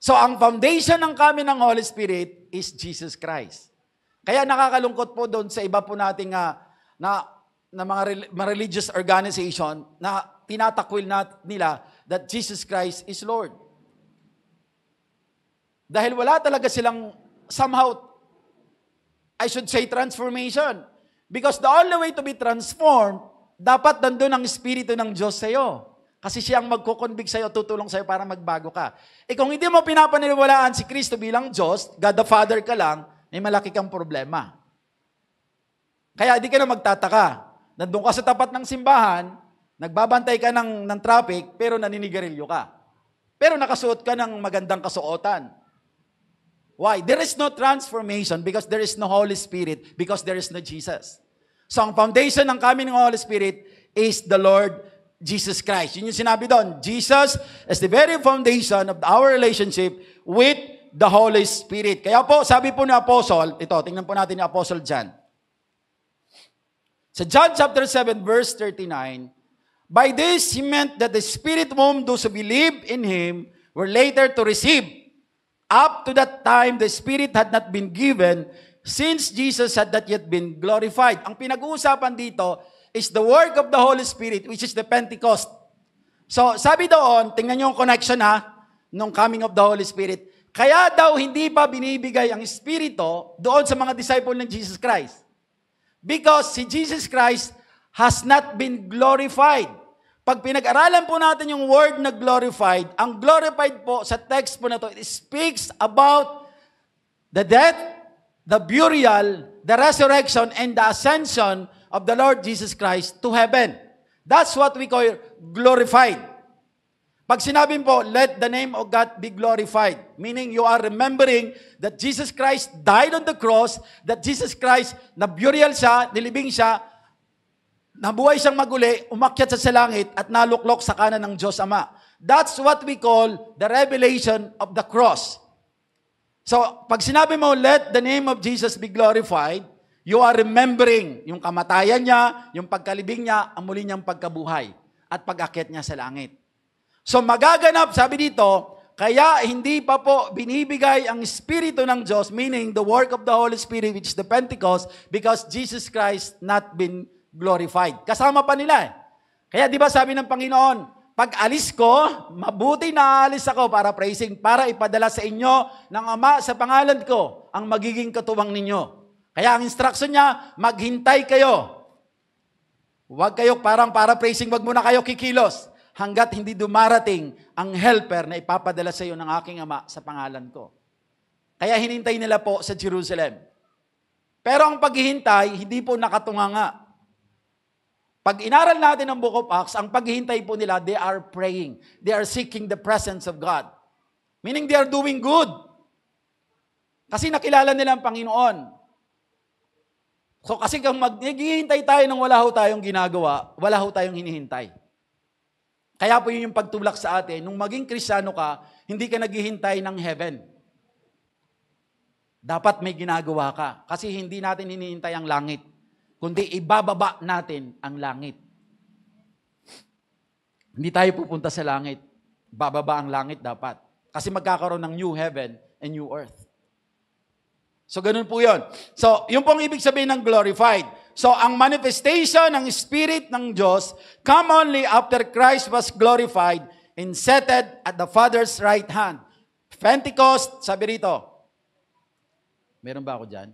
So ang foundation ng kami ng Holy Spirit is Jesus Christ. Kaya nakakalungkot po doon sa iba po nating na mga religious organization na tinatakwil nila that Jesus Christ is Lord. Dahil wala talaga silang somehow, I should say, transformation. Because the only way to be transformed, dapat nandun ang Espiritu ng Diyos sa iyo. Kasi siya ang magkukonvict sa iyo, tutulong sa iyo para magbago ka. Kung hindi mo pinapaniniwalaan si Kristo bilang Diyos, God the Father ka lang, may malaki kang problema. Kaya di ka na magtataka. Nandun ka sa tapat ng simbahan, nagbabantay ka ng traffic, pero naninigarilyo ka. Pero nakasuot ka ng magandang kasuotan. Why? There is no transformation because there is no Holy Spirit, because there is no Jesus. So ang foundation ng kami ng Holy Spirit is the Lord Jesus Christ. Yun yung sinabi doon. Jesus is the very foundation of our relationship with the Holy Spirit. Kaya po, sabi po ni Apostle, ito, tingnan po natin ni Apostle John. Sa John chapter 7, verse 39, by this he meant that the Spirit whom those who believe in Him were later to receive. Up to that time, the Spirit had not been given since Jesus had not yet been glorified. Ang pinag-uusapan dito is the work of the Holy Spirit, which is the Pentecost. So, sabi doon, tingnan niyo yung connection nung coming of the Holy Spirit. Kaya daw hindi pa binibigay ang Espiritu doon sa mga disciple ng Jesus Christ. Because si Jesus Christ has not been glorified. Pag pinag-aralan po natin yung word na glorified, ang glorified po sa text po na to, it speaks about the death, the burial, the resurrection, and the ascension of the Lord Jesus Christ to heaven. That's what we call glorified. Pag sinabi po, let the name of God be glorified, meaning you are remembering that Jesus Christ died on the cross, that Jesus Christ, na-burial siya, nilibing siya, nabuhay siyang maguli, umakyat sa langit, at naluklok sa kanan ng Diyos Ama. That's what we call the revelation of the cross. So, pag sinabi mo, let the name of Jesus be glorified, you are remembering yung kamatayan niya, yung pagkalibing niya, ang muli niyang pagkabuhay, at pag-akyat niya sa langit. So magaganap, sabi dito, kaya hindi pa po binibigay ang Espiritu ng Diyos, meaning the work of the Holy Spirit, which is the Pentecost, because Jesus Christ not been glorified. Kasama pa nila. Kaya di ba sabi ng Panginoon, pag alis ko, mabuti na alis ako para praising, para ipadala sa inyo ng Ama sa pangalan ko, ang magiging katuwang ninyo. Kaya ang instruction niya, maghintay kayo. Huwag kayo parang para praising, wag muna kayo kikilos hanggat hindi dumarating ang helper na ipapadala sa iyo ng aking Ama sa pangalan ko. Kaya hinintay nila po sa Jerusalem. Pero ang paghihintay, hindi po nakatunganga. Pag inaral natin ang Book of Acts, ang paghihintay po nila, they are praying. They are seeking the presence of God. Meaning they are doing good. Kasi nakilala nila ang Panginoon. So kasi kung maghihintay tayo nang wala ho tayong ginagawa, wala ho tayong hinihintay. Kaya po yun yung pagtulak sa atin, nung maging Kristiyano ka, hindi ka naghihintay ng heaven. Dapat may ginagawa ka. Kasi hindi natin hinihintay ang langit, kundi ibababa natin ang langit. Hindi tayo pupunta sa langit. Bababa ang langit dapat. Kasi magkakaroon ng new heaven and new earth. So, ganun po yun. So, yun pong ibig sabihin ng glorified. So, ang manifestation ng Spirit ng Diyos come only after Christ was glorified and seated at the Father's right hand. Pentecost, sabi rito. Meron ba ako dyan?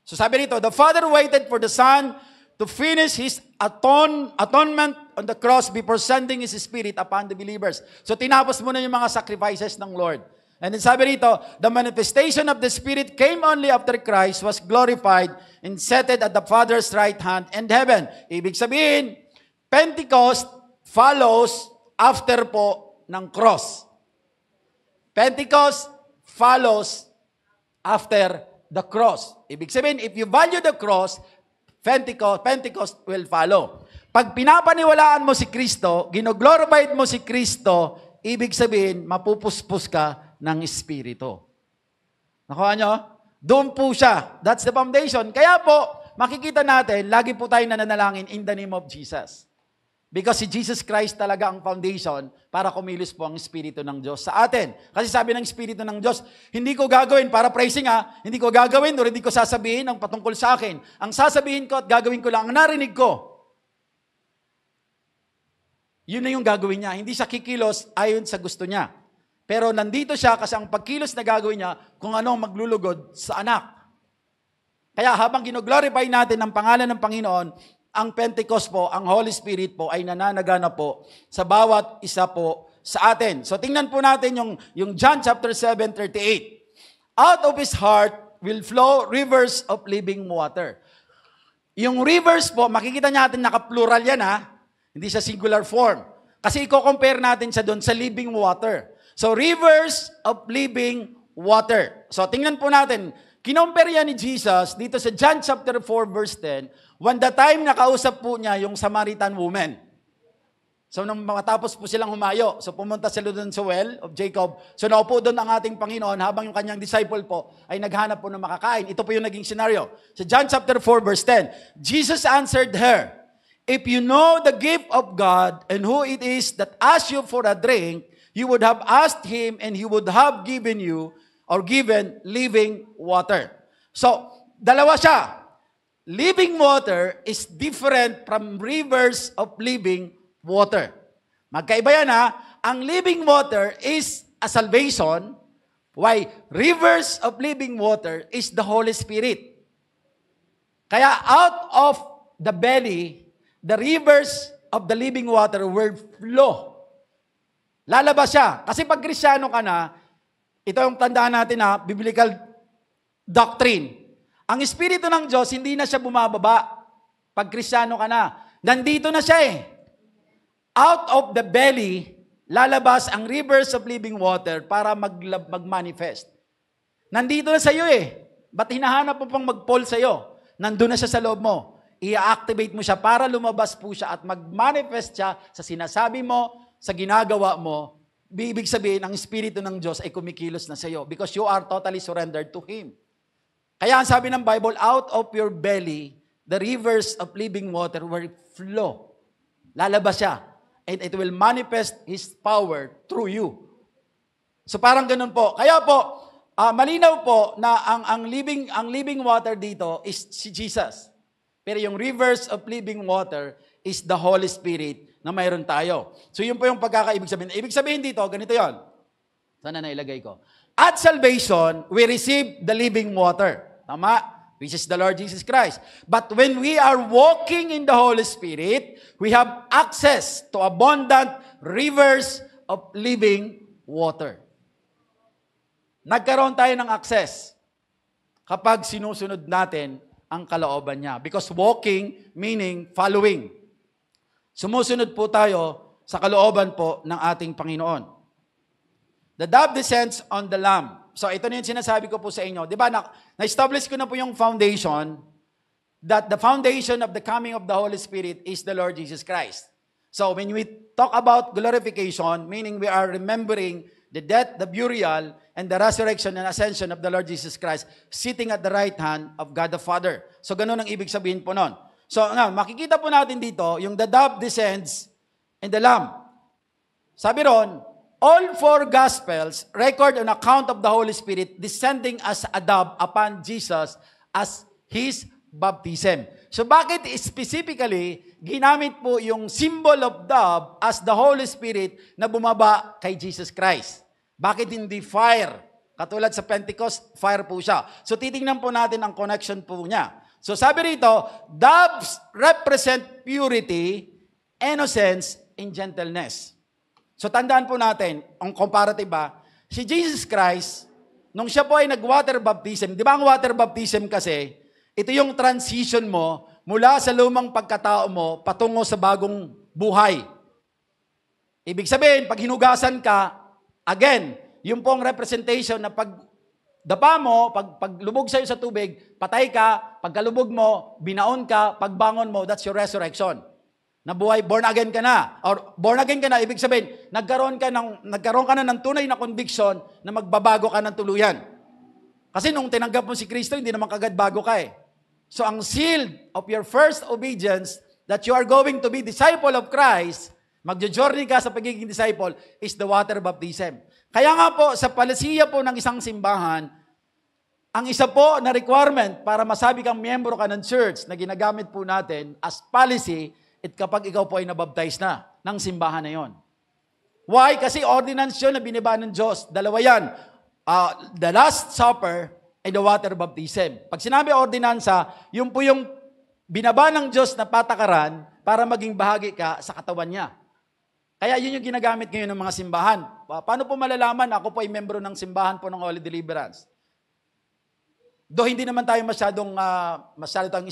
So, sabi rito, the Father waited for the Son to finish His atonement on the cross before sending His Spirit upon the believers. So, tinapos muna yung mga sacrifices ng Lord. And then sabi rito, the manifestation of the Spirit came only after Christ was glorified and seated at the Father's right hand in heaven. Ibig sabihin, Pentecost follows after po ng cross. Pentecost follows after the cross. Ibig sabihin, if you value the cross, Pentecost will follow. Pag pinapaniwalaan mo si Kristo, ginoglorified mo si Kristo, ibig sabihin, mapupuspos ka ng Espiritu. Nakuha nyo? Doon po siya. That's the foundation. Kaya po, makikita natin, lagi po tayo nananalangin in the name of Jesus. Because si Jesus Christ talaga ang foundation para kumilos po ang Espiritu ng Diyos sa atin. Kasi sabi ng Espiritu ng Diyos, hindi ko gagawin para praising hindi ko gagawin o hindi ko sasabihin ang patungkol sa akin. Ang sasabihin ko at gagawin ko lang ang narinig ko. Yun na yung gagawin niya. Hindi siya kikilos ayon sa gusto niya. Pero nandito siya kasi ang pagkilos na gagawin niya kung ano maglulugod sa anak. Kaya habang ginoglorify natin ang pangalan ng Panginoon, ang Pentecost po, ang Holy Spirit po ay nananagana po sa bawat isa po sa atin. So tingnan po natin yung John chapter 7:38. Out of his heart will flow rivers of living water. Yung rivers po, makikita natin naka-plural yan Hindi siya singular form. Kasi i-compare natin siya doon sa living water. So, rivers of living water. So, tingnan po natin. Kinompare yan ni Jesus dito sa John chapter 4 verse 10, when the time nakausap po niya yung Samaritan woman. So, nung matapos po silang humayo, so pumunta sila doon sa well of Jacob. So, naupo doon ang ating Panginoon habang yung kanyang disciple po ay naghanap po ng makakain. Ito po yung naging scenario. Sa John chapter 4 verse 10, Jesus answered her, if you know the gift of God and who it is that asks you for a drink, you would have asked Him and He would have given you or given living water. So, dalawa siya. living water is different from rivers of living water. Magkaiba yan ha. Ang living water is a salvation, while rivers of living water is the Holy Spirit. Kaya out of the belly, the rivers of the living water will flow. Lalabas siya. Kasi pag Kristiyano ka na, ito yung tandaan natin na biblical doctrine. Ang Espiritu ng Diyos, hindi na siya bumababa. Pag Kristiyano ka na. Nandito na siya eh. Out of the belly, lalabas ang rivers of living water para mag-manifest. Nandito na sa iyo eh. Ba't hinahanap mo pang mag-fall sa iyo? Nandun na siya sa loob mo. I-activate mo siya para lumabas po siya at mag-manifest siya sa sinasabi mo, sa ginagawa mo. Ibig sabihin, ang Espiritu ng Diyos ay kumikilos na sa iyo because you are totally surrendered to Him. Kaya ang sabi ng Bible, out of your belly, the rivers of living water will flow. Lalabas siya. And it will manifest His power through you. So parang ganun po. Kaya po, malinaw po na ang living water dito is si Jesus. Pero yung rivers of living water is the Holy Spirit na mayroon tayo. So yun po yung pagkakaibig sabihin. Ibig sabihin dito, ganito yon. Sana nailagay ko. At salvation, we receive the living water. Tama? Which is the Lord Jesus Christ. But when we are walking in the Holy Spirit, we have access to abundant rivers of living water. Nagkaroon tayo ng access kapag sinusunod natin ang kalooban niya. Because walking meaning following. Sumusunod po tayo sa kalooban po ng ating Panginoon. The dove descends on the lamb. So ito na yung sinasabi ko po sa inyo. Di ba, na-establish ko na po yung foundation that the foundation of the coming of the Holy Spirit is the Lord Jesus Christ. So when we talk about glorification, meaning we are remembering the death, the burial, and the resurrection and ascension of the Lord Jesus Christ sitting at the right hand of God the Father. So ganun ang ibig sabihin po nun. So makikita po natin dito, yung the dove descends in the lamb. Sabi ron, all four Gospels record an account of the Holy Spirit descending as a dove upon Jesus as His baptism. So bakit specifically ginamit po yung symbol of dove as the Holy Spirit na bumaba kay Jesus Christ? Bakit hindi fire? Katulad sa Pentecost, fire po siya. So titingnan po natin ang connection po niya. So sabi rito, doves represent purity, innocence, and gentleness. So tandaan po natin, ang comparative si Jesus Christ, nung siya po ay nag-water baptism, di ba ang water baptism kasi, ito yung transition mo mula sa lumang pagkatao mo patungo sa bagong buhay. Ibig sabihin, pag hinugasan ka, again, yung pong representation na pag dapa mo, pag lubog sa'yo sa tubig, patay ka, pagkalubog mo, binaon ka, pagbangon mo, that's your resurrection. Nabuhay, born again ka na. Or born again ka na, ibig sabihin, nagkaroon ka na ng tunay na conviction na magbabago ka ng tuluyan. Kasi nung tinanggap mo si Kristo, hindi naman kagad bago ka eh. So ang seal of your first obedience that you are going to be disciple of Christ, magjo-journey ka sa pagiging disciple, is the water baptism. Kaya nga po, sa palisiya po ng isang simbahan, ang isa po na requirement para masabi kang miyembro ka ng church na ginagamit po natin as policy, kapag ikaw po ay nabaptize na ng simbahan na yon. Why? Kasi ordinance yun na biniba ng Diyos. Dalawa yan. The Last Supper and the water baptism. Pag sinabi ordinansa, yun po yung binaba ng Diyos na patakaran para maging bahagi ka sa katawan niya. Kaya yun yung ginagamit ngayon ng mga simbahan. Paano po malalaman ako po ay membro ng simbahan po ng Holy Deliverance? Though hindi naman tayo masyadong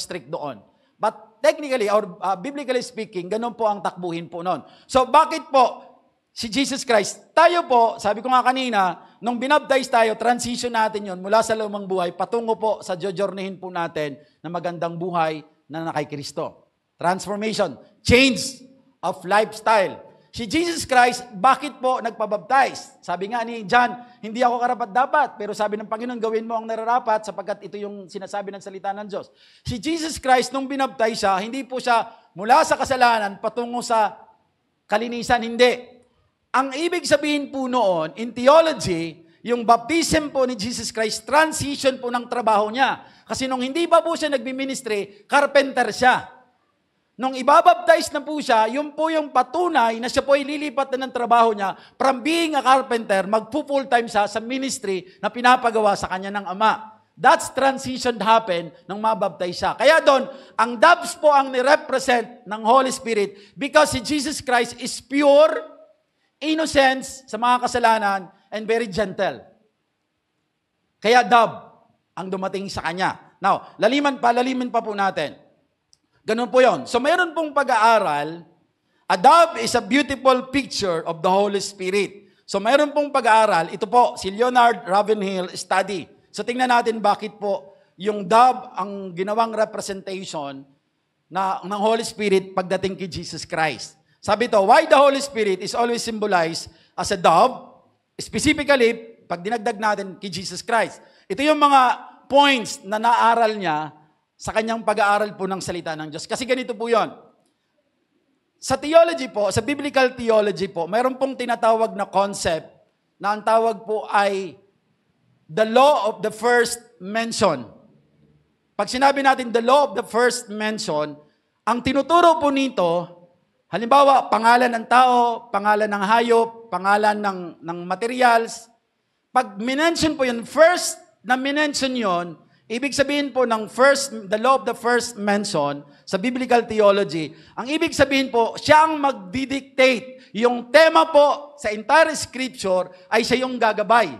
strict doon. But technically or biblically speaking, ganun po ang takbuhin po noon. So bakit po si Jesus Christ? Tayo po, sabi ko nga kanina, nung binaptize tayo, transition natin yon mula sa lumang buhay, patungo po sa jojournehin po natin na magandang buhay na kay Kristo. Transformation, change of lifestyle. Si Jesus Christ, bakit po nagpabaptize? Sabi nga ni John, hindi ako karapat-dapat, pero sabi ng Panginoon, gawin mo ang nararapat sapagkat ito yung sinasabi ng salita ng Diyos. Si Jesus Christ, nung binaptize siya, hindi po siya mula sa kasalanan patungo sa kalinisan, hindi. Ang ibig sabihin po noon, in theology, yung baptism po ni Jesus Christ, transition po ng trabaho niya. Kasi nung hindi pa po siya nagbi-ministry, carpenter siya. Nung ibabaptize na po siya, yun po yung patunay na siya po ay lilipat na ng trabaho niya from being a carpenter, magpo-full time siya sa ministry na pinapagawa sa kanya ng Ama. That's transition happen nang mabaptize siya. Kaya doon, ang doves po ang ni-represent ng Holy Spirit because si Jesus Christ is pure, innocence sa mga kasalanan, and very gentle. Kaya dove ang dumating sa kanya. Now, lalimin pa po natin. Ganun po yon. So, mayroon pong pag-aaral. A dove is a beautiful picture of the Holy Spirit. So, mayroon pong pag-aaral. Ito po, si Leonard Ravenhill study. So, tingnan natin bakit po yung dove ang ginawang representation ng Holy Spirit pagdating kay Jesus Christ. Sabi ito, why the Holy Spirit is always symbolized as a dove, specifically, pag dinagdag natin kay Jesus Christ. Ito yung mga points na naaral niya sa kanyang pag-aaral po ng salita ng Diyos. Kasi ganito po yon. Sa theology po, sa biblical theology po, mayroon pong tinatawag na concept na ang tawag po ay the law of the first mention. Pag sinabi natin the law of the first mention, ang tinuturo po nito, halimbawa, pangalan ng tao, pangalan ng hayop, pangalan ng materials. Pag minention po yun, first na minention yun, ibig sabihin po ng the law of the first mention, sa biblical theology, ang ibig sabihin po, siya ang magdidictate. Yung tema po sa entire scripture ay siya yung gagabay.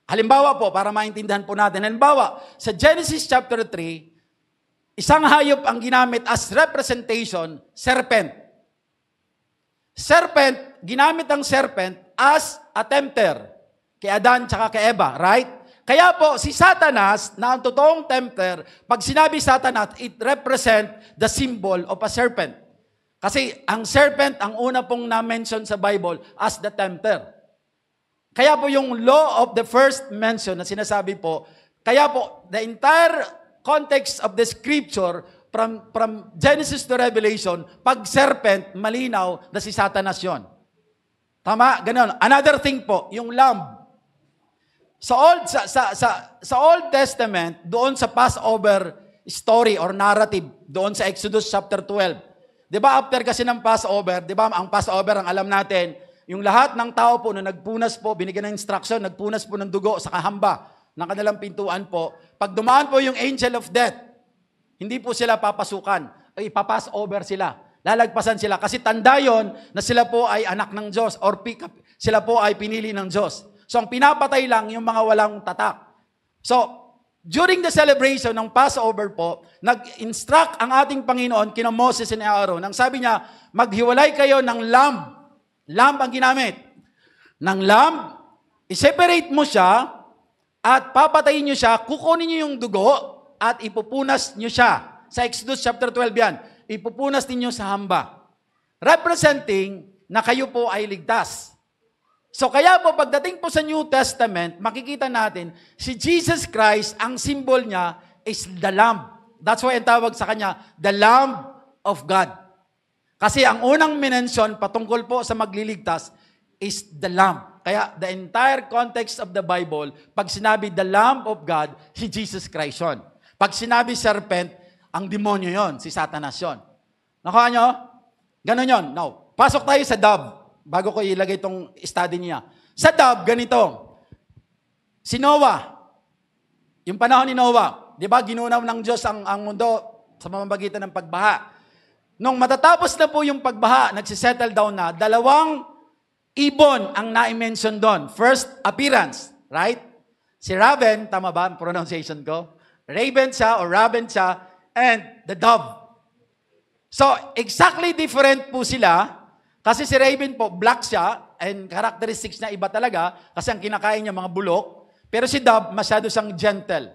Halimbawa po, para maintindihan po natin, halimbawa, sa Genesis chapter 3, isang hayop ang ginamit as representation, serpent. Serpent, ginamit ang serpent as a tempter kay Adan tsaka kay Eva, right? Kaya po, si Satanas, na ang totoong tempter, pag sinabi Satanas, it represent the symbol of a serpent. Kasi ang serpent, ang una pong na-mention sa Bible as the tempter. Kaya po yung law of the first mention na sinasabi po, kaya po, the entire context of the scripture from Genesis to Revelation, pag serpent, malinaw na si Satanas yun. Tama? Ganun. Another thing po, yung lamb. Sa Old Testament, doon sa Passover story or narrative, doon sa Exodus chapter 12. 'Di ba after kasi ng Passover, 'di ba ang Passover ang alam natin, yung lahat ng tao po na nagpunas po, binigyan ng instruction, nagpunas po ng dugo sa kahamba ng kanilang pintuan po. Pag dumaan po yung angel of death, hindi po sila papasukan. Ipapass over sila. Lalagpasan sila. Kasi tanda yon na sila po ay anak ng Diyos or sila po ay pinili ng Diyos. So, ang pinapatay lang yung mga walang tatak. So, during the celebration ng Passover po, nag-instruct ang ating Panginoon kina Moses and Aaron. Ang sabi niya, maghiwalay kayo ng lamb. Lamb ang ginamit. Ng lamb, i-separate mo siya at papatayin niyo siya, kukunin niyo yung dugo at ipupunas niyo siya. Sa Exodus chapter 12 yan. Ipupunas ninyo sa hamba. Representing na kayo po ay ligtas. So kaya po pagdating po sa New Testament, makikita natin si Jesus Christ, ang symbol niya is the Lamb. That's why ang tawag sa kanya, the Lamb of God. Kasi ang unang minensyon patungkol po sa magliligtas is the Lamb. Kaya the entire context of the Bible, pag sinabi the Lamb of God, si Jesus Christ yun. Pag sinabi serpent, ang demonyo yon, si Satanas yon. Nakuha nyo? Ganon yon. Now, pasok tayo sa dove. Bago ko ilagay itong study niya. Sa dove, ganito. Si Noah. Yung panahon ni Noah. Di ba, ginunaw ng Diyos ang mundo sa mamamagitan ng pagbaha. Nung matatapos na po yung pagbaha, nagsisettle down na, 2 ibon ang na-mention doon. First appearance, right? Si Raven, tama ba ang pronunciation ko? Raven siya o Raven siya, and the dove. So, exactly different po sila. Kasi si Raven po, black siya, and characteristics niya iba talaga, kasi ang kinakain niya mga bulok. Pero si dove, masyado siyang gentle.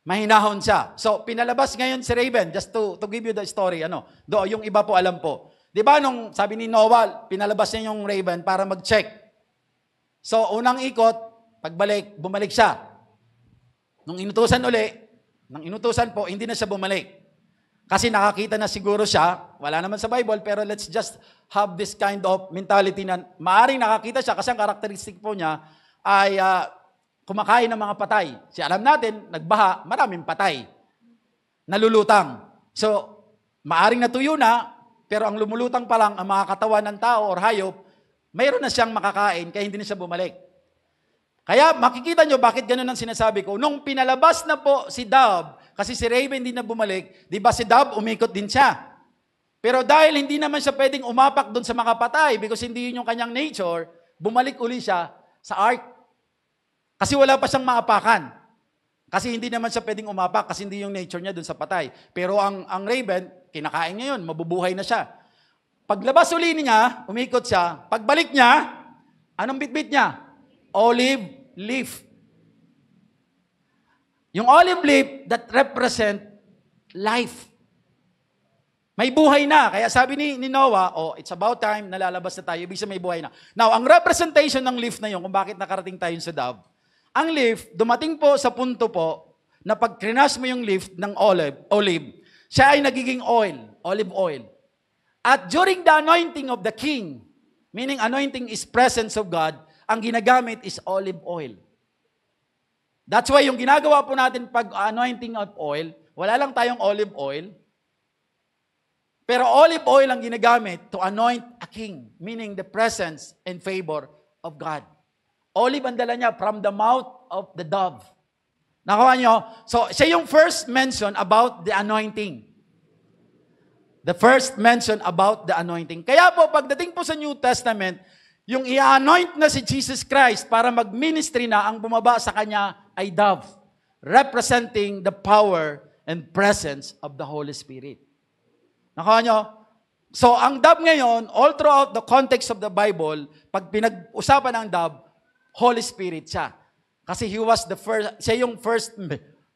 Mahinahon siya. So, pinalabas ngayon si Raven, just to give you the story, yung iba po alam po. Di ba nung sabi ni Noah, pinalabas niya yung Raven para mag-check. So, unang ikot, pagbalik, bumalik siya. Nung inutusan po, hindi na siya bumalik. Kasi nakakita na siguro siya, wala naman sa Bible, pero let's just have this kind of mentality na maaring nakakita siya kasi ang karakteristik po niya ay kumakain ng mga patay. Alam natin, nagbaha, maraming patay. Nalulutang. So, maaring natuyo na, pero ang lumulutang pa lang, ang mga katawan ng tao or hayop, mayroon na siyang makakain, kaya hindi na siya bumalik. Kaya makikita nyo bakit ganun ang sinasabi ko. Nung pinalabas na po si Dove, kasi si Raven hindi na bumalik, di ba si Dove umikot din siya. Pero dahil hindi naman siya pwedeng umapak doon sa mga patay, because hindi yun yung kanyang nature, bumalik uli siya sa ark. Kasi wala pa siyang maapakan. Kasi hindi naman siya pwedeng umapak kasi hindi yung nature niya dun sa patay. Pero ang raven, kinakain niya yun, mabubuhay na siya. Paglabas uli niya, umikot siya, pagbalik niya, anong bitbit niya? Olive leaf. Yung olive leaf that represent life. May buhay na. Kaya sabi ni Noah, it's about time, nalalabas na tayo, ibig sabihin may buhay na. Now, ang representation ng leaf na yun, kung bakit nakarating tayo sa Dove, ang leaf, dumating po sa punto po na pag krinas mo yung leaf ng olive, siya ay nagiging oil, olive oil. At during the anointing of the king, meaning anointing is presence of God, ang ginagamit is olive oil. That's why yung ginagawa po natin pag anointing of oil, wala lang tayong olive oil, pero olive oil ang ginagamit to anoint a king, meaning the presence and favor of God. Olive ang dala niya from the mouth of the dove. Nakuha niyo? So, siya yung first mention about the anointing. The first mention about the anointing. Kaya po, pagdating po sa New Testament, yung i-anoint na si Jesus Christ para mag-ministry na, ang bumaba sa kanya ay dove, representing the power and presence of the Holy Spirit. Nakuha niyo? So, ang dove ngayon, all throughout the context of the Bible, pag pinag-usapan ng dove, Holy Spirit siya. Kasi siya yung first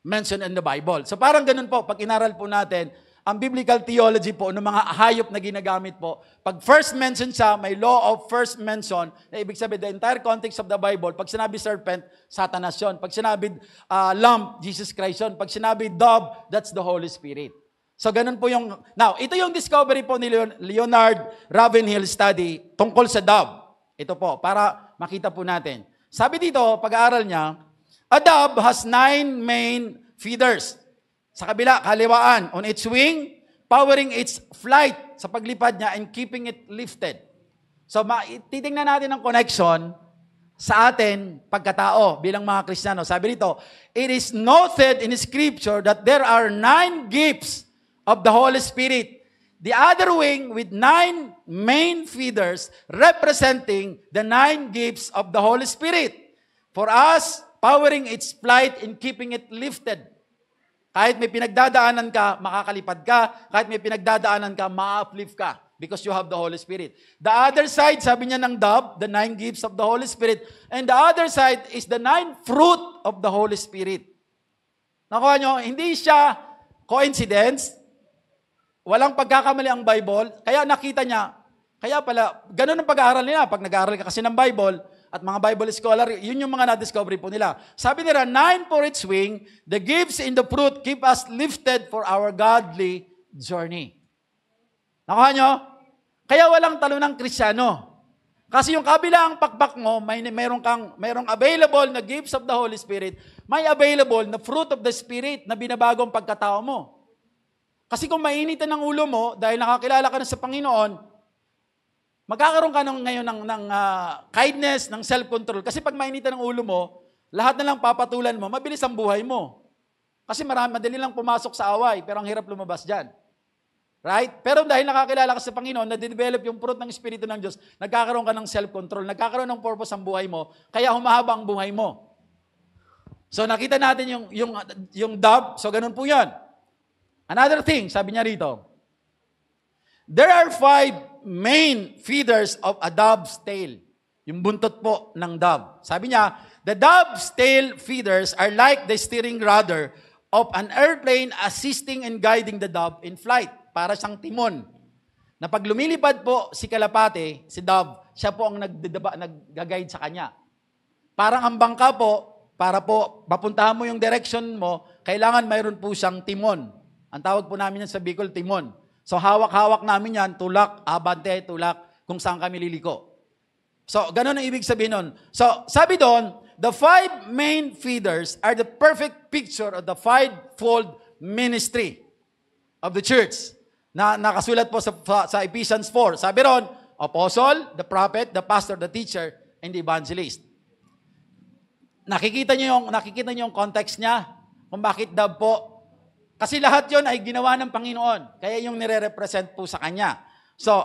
mention in the Bible. So parang ganun po, pag inaral po natin, ang biblical theology po ng mga hayop na ginagamit po, pag first mention siya, may law of first mention, na ibig sabihin, the entire context of the Bible, pag sinabi serpent, Satanas yun. Pag sinabi lamb, Jesus Christ yun. Pag sinabi dove, that's the Holy Spirit. So ganun po yung, now, ito yung discovery po ni Leonard Ravenhill study tungkol sa dove. Ito po, para makita po natin. Sabi dito, pag-aaral niya, a dove has 9 main feathers. Sa kaliwaan, on its wing, powering its flight sa paglipad niya and keeping it lifted. So, titingnan natin ang connection sa atin pagkatao bilang mga Kristiyano. Sabi dito, it is noted in Scripture that there are 9 gifts of the Holy Spirit. The other wing with 9 main feathers representing the 9 gifts of the Holy Spirit. For us, powering its flight and keeping it lifted. Kahit may pinagdadaanan ka, makakalipad ka. Kahit may pinagdadaanan ka, ma-uplift ka. Because you have the Holy Spirit. The other side, sabi niya ng dove, the 9 gifts of the Holy Spirit. And the other side is the 9 fruit of the Holy Spirit. Nakuha nyo, hindi siya coincidence. Walang pagkakamali ang Bible, kaya nakita niya, kaya pala, ganun ang pag-aaral nila. Pag nag-aaral ka kasi ng Bible, at mga Bible scholar, yun yung mga na-discovery po nila. Sabi nila, 9 for its wing, the gifts in the fruit keep us lifted for our godly journey. Nakuha nyo? Kaya walang talo ng Kristiyano. Kasi yung kabilang pakpak mo, mayroong available na gifts of the Holy Spirit, may available na fruit of the Spirit na binabago ang pagkatao mo. Kasi kung mainitan ng ulo mo, dahil nakakilala ka na sa Panginoon, magkakaroon ka ngayon ng kindness, ng self-control. Kasi pag mainitan ng ulo mo, lahat na lang papatulan mo, mabilis ang buhay mo. Kasi madali lang pumasok sa away, pero ang hirap lumabas dyan. Right? Pero dahil nakakilala ka sa Panginoon, na-develop yung fruit ng Espiritu ng Diyos, nagkakaroon ka ng self-control, nagkakaroon ng purpose ang buhay mo, kaya humahaba ang buhay mo. So nakita natin yung dove, so ganun po yan. Another thing, sabi niya rito, there are 5 main feathers of a dove's tail. Yung buntot po ng dove. Sabi niya, the dove's tail feathers are like the steering rudder of an airplane assisting and guiding the dove in flight. Para siyang timon. Na pag lumilipad po si kalapate, si dove, siya po ang nag-guide sa kanya. Parang ang bangka po, para po mapuntahan mo yung direction mo, kailangan mayroon po siyang timon. Ang tawag po namin yan sa Bicol, timon. So hawak-hawak namin yan, tulak, abante, tulak, kung saan kami liliko. So, ganun ang ibig sabihin nun. So, sabi doon, the five main feeders are the perfect picture of the fivefold ministry of the church. Na nakasulat po sa Ephesians 4. Sabi ron, apostle, the prophet, the pastor, the teacher, and the evangelist. Nakikita niyo yung context niya kung bakit daw po. Kasi lahat yon ay ginawa ng Panginoon. Kaya yung nire-represent po sa Kanya. So,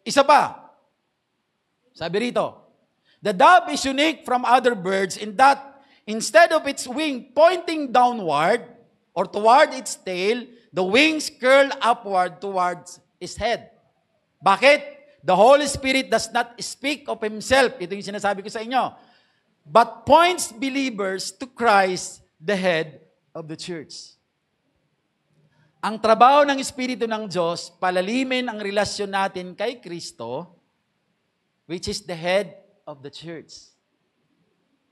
isa pa. Sabi rito, the dove is unique from other birds in that instead of its wing pointing downward or toward its tail, the wings curl upward towards its head. Bakit? The Holy Spirit does not speak of Himself. Ito yung sinasabi ko sa inyo. But points believers to Christ, the head of the church. Ang trabaho ng Espiritu ng Diyos, palalimin ang relasyon natin kay Kristo, which is the head of the church.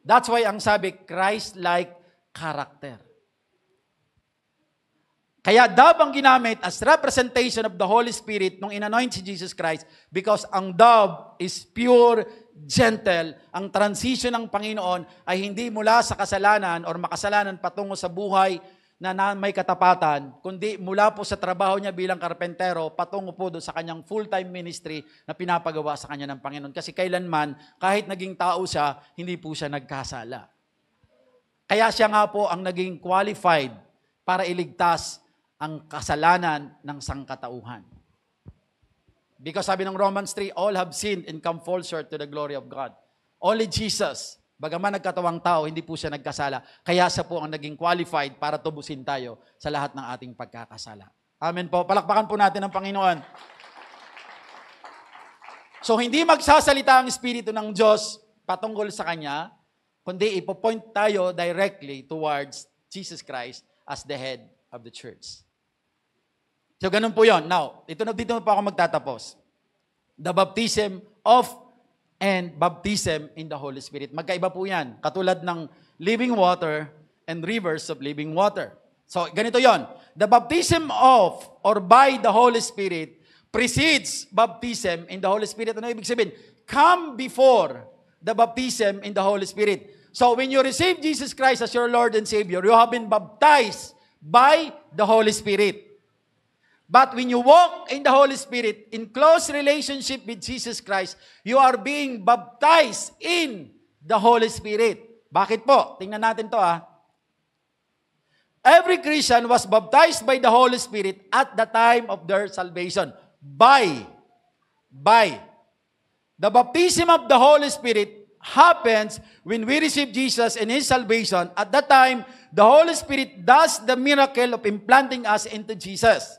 That's why ang sabi, Christ-like character. Kaya dove ang ginamit as representation of the Holy Spirit nung inanoint si Jesus Christ because ang dove is pure, gentle. Ang transition ng Panginoon ay hindi mula sa kasalanan or makasalanan patungo sa buhay na may katapatan, kundi mula po sa trabaho niya bilang karpentero, patungo po doon sa kanyang full-time ministry na pinapagawa sa kanya ng Panginoon. Kasi kailanman, kahit naging tao siya, hindi po siya nagkasala. Kaya siya nga po ang naging qualified para iligtas ang kasalanan ng sangkatauhan. Because sabi ng Romans 3, all have sinned and come fall short to the glory of God. Only Jesus, bagaman nagkatawang tao, hindi po siya nagkasala. Kaya siya po ang naging qualified para tubusin tayo sa lahat ng ating pagkakasala. Amen po. Palakpakan po natin ang Panginoon. So, hindi magsasalita ang Espiritu ng Diyos patungkol sa Kanya, kundi ipopoint tayo directly towards Jesus Christ as the head of the church. So, ganun po yon. Now, dito po ako magtatapos. The baptism of and baptism in the Holy Spirit. Magkaiba po yan. Katulad ng living water and rivers of living water. So, ganito yon. The baptism of or by the Holy Spirit precedes baptism in the Holy Spirit. Ano ibig sabihin? Come before the baptism in the Holy Spirit. So, when you receive Jesus Christ as your Lord and Savior, you have been baptized by the Holy Spirit. But when you walk in the Holy Spirit, in close relationship with Jesus Christ, you are being baptized in the Holy Spirit. Bakit po? Tingnan natin to Every Christian was baptized by the Holy Spirit at the time of their salvation. By. The baptism of the Holy Spirit happens when we receive Jesus and His salvation. At that time, the Holy Spirit does the miracle of implanting us into Jesus.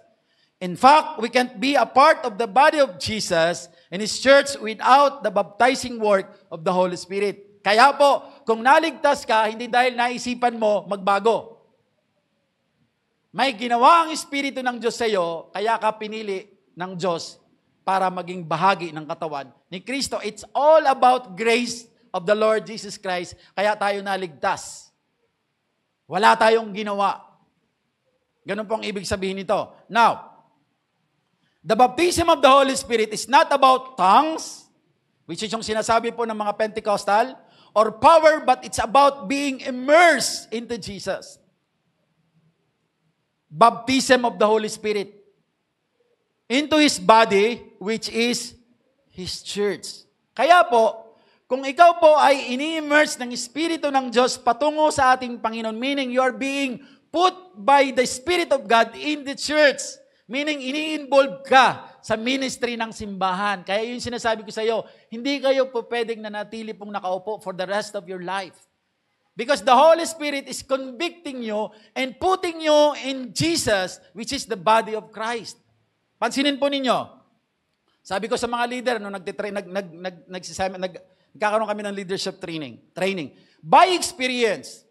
In fact, we can't be a part of the body of Jesus and His church without the baptizing work of the Holy Spirit. Kaya po, kung naligtas ka, hindi dahil naisipan mo magbago. May ginawa ang Espiritu ng Diyos sa iyo, kaya ka pinili ng Diyos para maging bahagi ng katawan ni Kristo. It's all about grace of the Lord Jesus Christ, kaya tayo naligtas. Wala tayong ginawa. Ganun po ang ibig sabihin nito. Now, the baptism of the Holy Spirit is not about tongues, which is yung sinasabi po ng mga Pentecostal, or power, but it's about being immersed into Jesus. Baptism of the Holy Spirit into His body, which is His church. Kaya po, kung ikaw po ay ini-immerse ng Espiritu ng Diyos patungo sa ating Panginoon, meaning you are being put by the Spirit of God in the church, meaning, ini-involve ka sa ministry ng simbahan. Kaya yung sinasabi ko sa iyo, hindi kayo po pwedeng nanatili pong nakaupo for the rest of your life. Because the Holy Spirit is convicting you and putting you in Jesus, which is the body of Christ. Pansinin po ninyo. Sabi ko sa mga leader, nung nagkakaroon kami ng leadership training. By experience,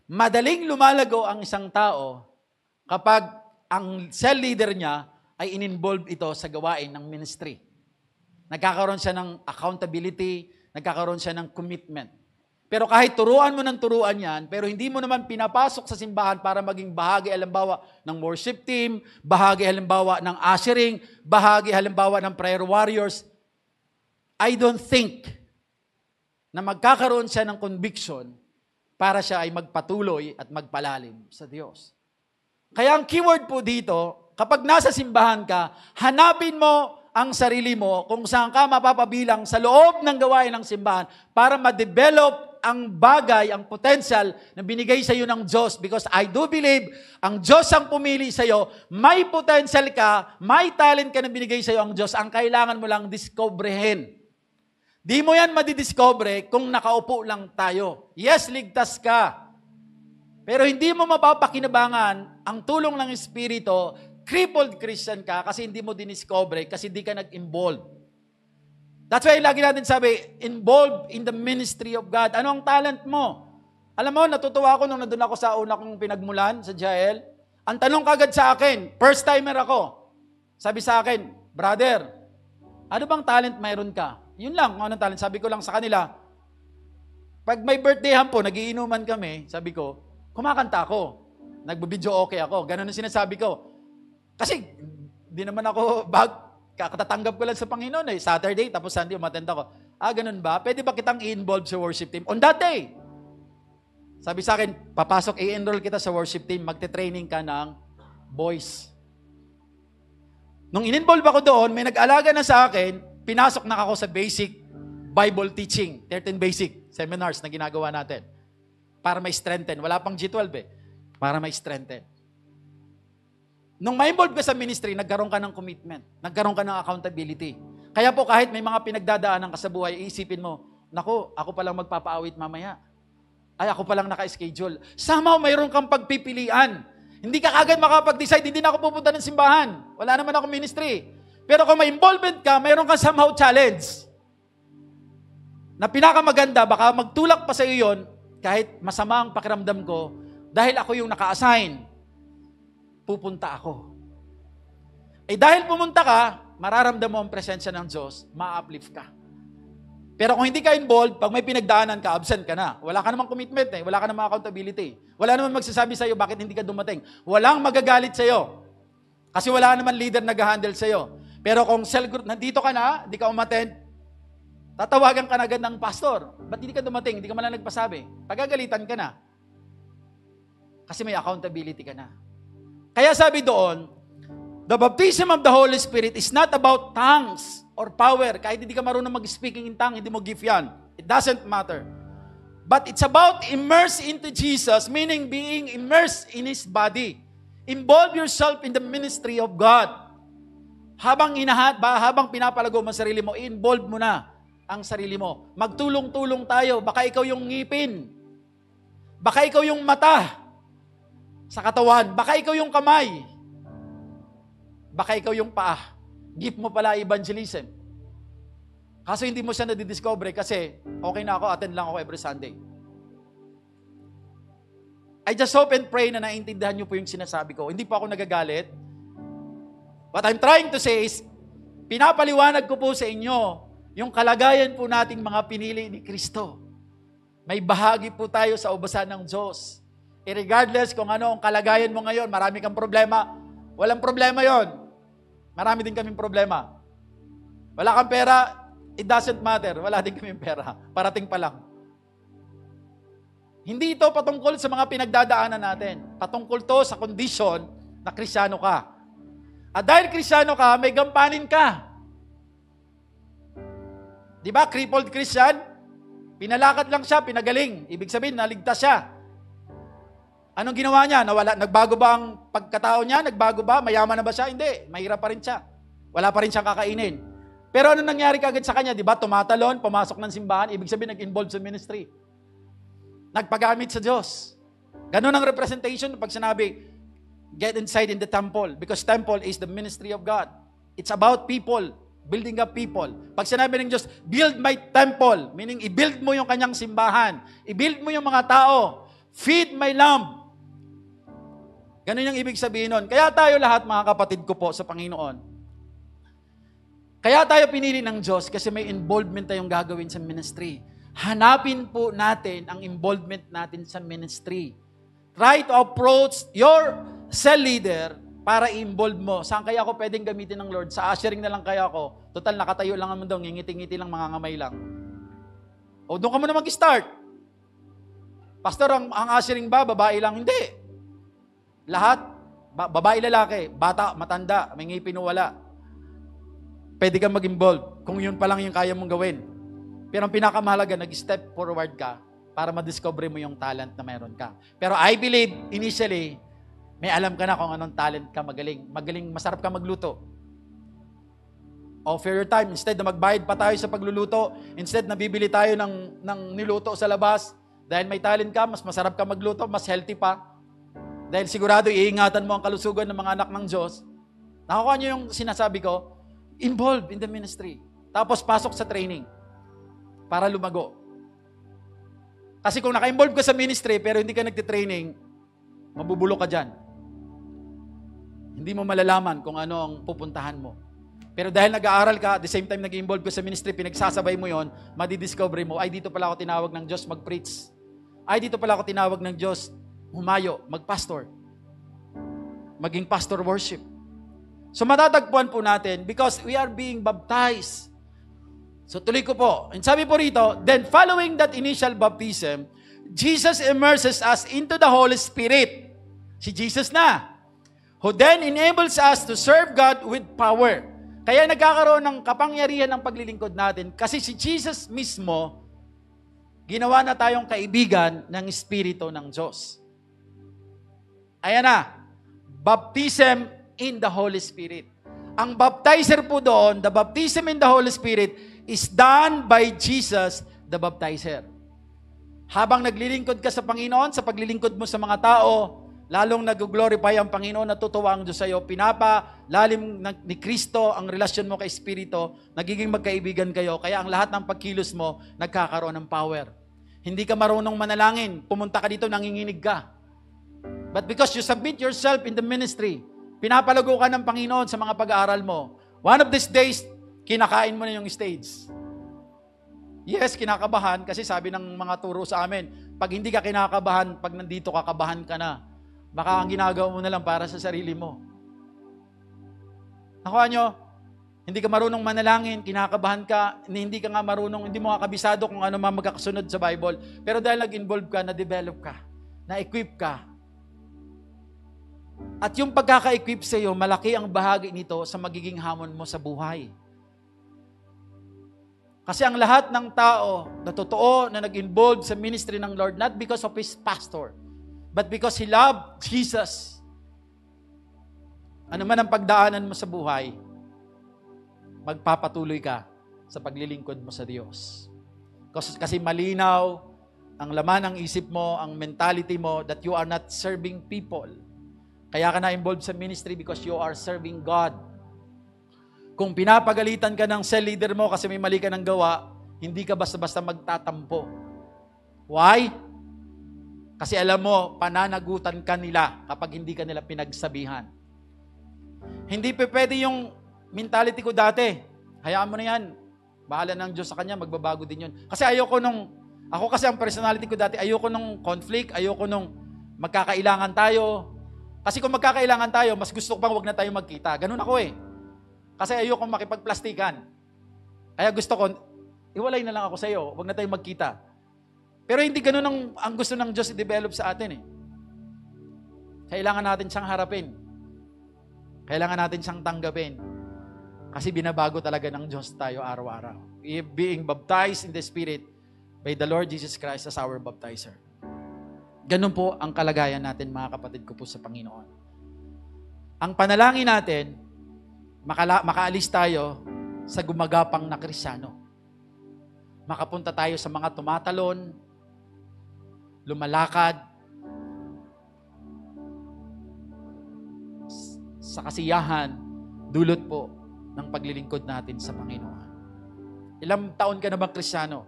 madaling lumalago ang isang tao kapag ang cell leader niya ay in-involve ito sa gawain ng ministry. Nagkakaroon siya ng accountability, nagkakaroon siya ng commitment. Pero kahit turuan mo ng turuan yan, pero hindi mo naman pinapasok sa simbahan para maging bahagi, halimbawa, ng worship team, bahagi, halimbawa, ng ushering, bahagi, halimbawa, ng prayer warriors, I don't think na magkakaroon siya ng conviction para siya ay magpatuloy at magpalalim sa Diyos. Kaya ang keyword po dito, kapag nasa simbahan ka, hanapin mo ang sarili mo kung saan ka mapapabilang sa loob ng gawain ng simbahan para ma-develop ang bagay, ang potential na binigay sa iyo ng Diyos. Because I do believe, ang Diyos ang pumili sa iyo, may potential ka, may talent ka na binigay sa iyo ang Diyos, ang kailangan mo lang discoveryhin. Di mo yan madidiscover kung nakaupo lang tayo. Yes, ligtas ka. Pero hindi mo mapapakinabangan ang tulong ng Espiritu, crippled Christian ka kasi hindi mo diniscover, kasi hindi ka nag-involve. That's why lagi natin sabi, involved in the ministry of God. Ano ang talent mo? Alam mo, natutuwa ako nung nandun ako sa una kong pinagmulan sa Jael. Ang tanong kagad sa akin, first timer ako. Sabi sa akin, brother, ano bang talent mayroon ka? Yun lang, kung anong talent. Sabi ko lang sa kanila, pag may birthdayhan po, nagiinuman kami, sabi ko, kumakanta ako. Nagbibidyo okay ako. Ganun ang sinasabi ko. Kasi, di naman ako, katatanggap ko lang sa Panginoon eh. Saturday, tapos Sunday, umattend ako. Ganun ba? Pwede ba kitang i-involve sa worship team? On that day. Sabi sa akin, papasok, i-enroll kita sa worship team, magte-training ka ng boys. Nung in-involve ako doon, may nag-alaga na sa akin, pinasok na ako sa basic Bible teaching, 13 basic seminars na ginagawa natin. Para may strengthen. Wala pang G12 eh. Para may strengthen. Nung ma-involve ka sa ministry, nagkaroon ka ng commitment. Nagkaroon ka ng accountability. Kaya po kahit may mga pinagdadaanan ka sa buhay, iisipin mo, naku, ako palang magpapaawit mamaya. Ay, ako palang naka-schedule. Somehow, mayroon kang pagpipilian. Hindi ka agad makapag-decide, hindi na ako pupunta ng simbahan. Wala naman ako ministry. Pero kung may involvement ka, mayroon kang somehow challenge. Na pinakamaganda, baka magtulak pa sa iyo yun, kahit masama ang pakiramdam ko, dahil ako yung naka-assign, pupunta ako. Eh dahil pumunta ka, mararamdam mo ang presensya ng Diyos, ma-uplift ka. Pero kung hindi ka involved, pag may pinagdaanan ka, absent ka na. Wala ka namang commitment eh, wala ka namang accountability. Wala namang magsasabi sa'yo bakit hindi ka dumating. Walang magagalit sa'yo. Kasi wala naman leader na nag-handle sa'yo. Pero kung cell group, nandito ka na, hindi ka umattend, tatawagan ka na agad ng pastor. Ba't hindi ka dumating? Hindi ka man lang nagpasabi. Pagagalitan ka na. Kasi may accountability ka na. Kaya sabi doon, the baptism of the Holy Spirit is not about tongues or power. Kahit hindi ka marunong mag-speaking in tongue, hindi mo give yan. It doesn't matter. But it's about immerse into Jesus, meaning being immersed in His body. Involve yourself in the ministry of God. Habang pinapalago mo ang sarili mo, i-involve mo na ang sarili mo. Magtulong-tulong tayo. Baka ikaw yung ngipin. Baka ikaw yung mata sa katawan. Baka ikaw yung kamay. Baka ikaw yung paa. Gift mo pala evangelism. Kaso hindi mo siya nadidiscover kasi okay na ako, attend lang ako every Sunday. I just hope and pray na naintindihan niyo po yung sinasabi ko. Hindi po ako nagagalit. What I'm trying to say is, pinapaliwanag ko po sa inyo yung kalagayan po nating mga pinili ni Kristo. May bahagi po tayo sa ubasan ng Diyos. Regardless kung ano ang kalagayan mo ngayon, marami kang problema, walang problema yon. Marami din kaming problema. Wala kang pera, it doesn't matter. Wala din kaming pera. Parating pa lang. Hindi ito patungkol sa mga pinagdadaanan natin. Patungkol to sa kondisyon na Kristiyano ka. At dahil Kristiyano ka, may gampanin ka. Di ba? Crippled Christian, pinalakad lang siya, pinagaling. Ibig sabihin, naligtas siya. Anong ginawa niya? Nagbago ba ang pagkatao niya? Nagbago ba? Mayaman na ba siya? Hindi. Mahirap pa rin siya. Wala pa rin siyang kakainin. Pero ano nangyari kagad sa kanya? Di ba? Tumatalon, pumasok ng simbahan. Ibig sabihin, nag-involve sa ministry. Nagpagamit sa Diyos. Ganun ang representation pag sinabi, get inside in the temple. Because temple is the ministry of God. It's about people. Building up people. Pag sinabi ng Diyos, build my temple. Meaning, i-build mo yung kanyang simbahan. I-build mo yung mga tao. Feed my lamb. Ganun yung ibig sabihin nun. Kaya tayo lahat, mga kapatid ko po sa Panginoon, kaya tayo pinili ng Diyos kasi may involvement tayong gagawin sa ministry. Hanapin po natin ang involvement natin sa ministry. Try to approach your cell leader para i-involve mo. Saan kaya ako pwedeng gamitin ng Lord? Sa ushering na lang kaya ako. Total, nakatayo lang naman daw, ngingiti-ngiti lang, mangangamay lang. O doon ka muna mag-start. Pastor, ang ushering ba, babae lang? Hindi. Lahat, babae, lalaki, bata, matanda, may ngipin o wala. Pwede kang mag-involve kung yun pa lang yung kaya mong gawin. Pero ang pinakamahalaga, nag-step forward ka para madiscover mo yung talent na meron ka. Pero I believe, initially, may alam ka na kung anong talent ka magaling. Masarap ka magluto. Offer your time. Instead na magbayad pa tayo sa pagluluto, instead na bibili tayo ng niluto sa labas, dahil may talent ka, mas masarap ka magluto, mas healthy pa. Dahil sigurado, iingatan mo ang kalusugan ng mga anak ng Diyos. Nakukuha niyo yung sinasabi ko? Involve in the ministry. Tapos pasok sa training para lumago. Kasi kung naka-involve ka sa ministry pero hindi ka nagtitraining, mabubulok ka dyan. Hindi mo malalaman kung ano ang pupuntahan mo. Pero dahil nag-aaral ka, at the same time nag-involve ka sa ministry, pinagsasabay mo yon, madidiscover mo, ay dito pala ako tinawag ng Diyos mag-preach. Ay dito pala ako tinawag ng Diyos humayo, mag-pastor. Maging pastor worship. So matatagpuan po natin because we are being baptized. So tuloy ko po. And sabi po rito, then following that initial baptism, Jesus immerses us into the Holy Spirit. Si Jesus na. Who then enables us to serve God with power. Kaya nagkakaroon ng kapangyarihan ng paglilingkod natin kasi si Jesus mismo, ginawa na tayong kaibigan ng Espiritu ng Diyos. Ayan na. Baptism in the Holy Spirit. Ang baptizer po doon, the baptism in the Holy Spirit is done by Jesus, the baptizer. Habang naglilingkod ka sa Panginoon, sa paglilingkod mo sa mga tao, lalong nag-glorify ang Panginoon, natutuwa ang Diyos sa iyo, pinapalalim ni Kristo ang relasyon mo kay Espiritu, nagiging magkaibigan kayo, kaya ang lahat ng pagkilos mo, nagkakaroon ng power. Hindi ka marunong manalangin, pumunta ka dito, nanginginig ka. But because you submit yourself in the ministry, pinapalago ka ng Panginoon sa mga pag-aaral mo. One of these days, kinakain mo na yung stage. Yes, kinakabahan kasi sabi ng mga turo sa amin, pag hindi ka kinakabahan, pag nandito ka, kabahan ka na. Baka ang ginagawa mo na lang para sa sarili mo. Nakuha nyo? Hindi ka marunong manalangin, kinakabahan ka, hindi ka nga marunong, hindi mo nga kabisado kung ano man magkakasunod sa Bible. Pero dahil nag-involve ka, na-develop ka, na-equip ka. At yung pagkaka-equip sa iyo, malaki ang bahagi nito sa magiging hamon mo sa buhay. Kasi ang lahat ng tao na totoo na nag-involve sa ministry ng Lord, not because of his pastor, but because he loved Jesus. Ano man ang pagdaanan mo sa buhay, magpapatuloy ka sa paglilingkod mo sa Diyos. Kasi malinaw ang laman ng isip mo, ang mentality mo, that you are not serving people. Kaya ka na-involved sa ministry because you are serving God. Kung pinapagalitan ka ng cell leader mo kasi may mali ka ng gawa, hindi ka basta-basta magtatampo. Why? Kasi alam mo, pananagutan ka nila kapag hindi ka nila pinagsabihan. Hindi pa pwede yung mentality ko dati. Hayaan mo na yan. Bahala ng Diyos sa kanya, magbabago din yun. Kasi ako kasi ang personality ko dati, ayoko nung conflict, ayoko nung magkakailangan tayo. Kasi kung magkakailangan tayo, mas gusto ko pang wag na tayo magkita. Ganun ako eh. Kasi ayoko makipagplastikan. Kaya gusto ko, iwalay na lang ako sa iyo, wag na tayo magkita. Pero hindi ganun ang gusto ng Diyos i-develop sa atin eh. Kailangan natin siyang harapin. Kailangan natin siyang tanggapin. Kasi binabago talaga ng Diyos tayo araw-araw. Being baptized in the Spirit by the Lord Jesus Christ as our baptizer. Ganun po ang kalagayan natin, mga kapatid ko po sa Panginoon. Ang panalangin natin, makaalis tayo sa gumagapang na Kristiyano. Makapunta tayo sa mga tumatalon, lumalakad, sa kasiyahan, dulot po ng paglilingkod natin sa Panginoon. Ilang taon ka na bang Kristiyano?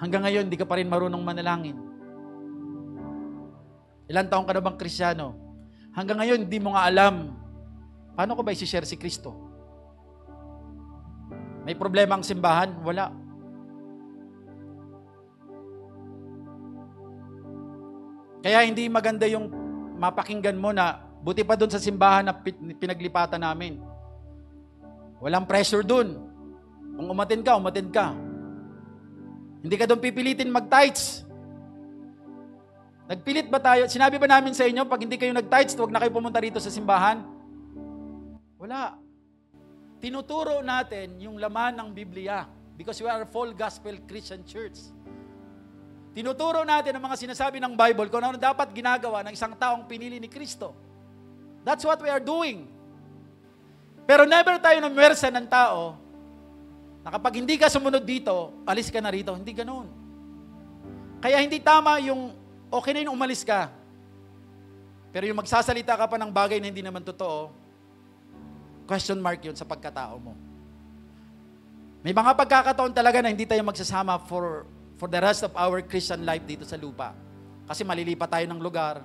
Hanggang ngayon, di ka pa rin marunong manalangin. Ilang taon ka na bang Kristiyano? Hanggang ngayon, di mo nga alam, paano ko ba isi-share si Kristo? May problema ang simbahan? Wala. Kaya hindi maganda yung mapakinggan mo na Buti pa doon sa simbahan na pinaglipatan namin. Walang pressure doon. Kung umattend ka, umattend ka. Hindi ka doon pipilitin mag-tithes. Nagpilit ba tayo? Sinabi ba namin sa inyo, pag hindi kayo nag-tithes, huwag na kayo pumunta rito sa simbahan? Wala. Tinuturo natin yung laman ng Biblia because we are a full gospel Christian church. Tinuturo natin ang mga sinasabi ng Bible kung ano dapat ginagawa ng isang taong pinili ni Kristo. That's what we are doing. Pero never tayo namwersa ng tao na kapag hindi ka sumunod dito, alis ka na rito. Hindi ganoon. Kaya hindi tama yung okay na yung umalis ka. Pero yung magsasalita ka pa ng bagay na hindi naman totoo, question mark yun sa pagkatao mo. May mga pagkakataon talaga na hindi tayo magsasama for the rest of our Christian life dito sa lupa. Kasi malilipat tayo ng lugar.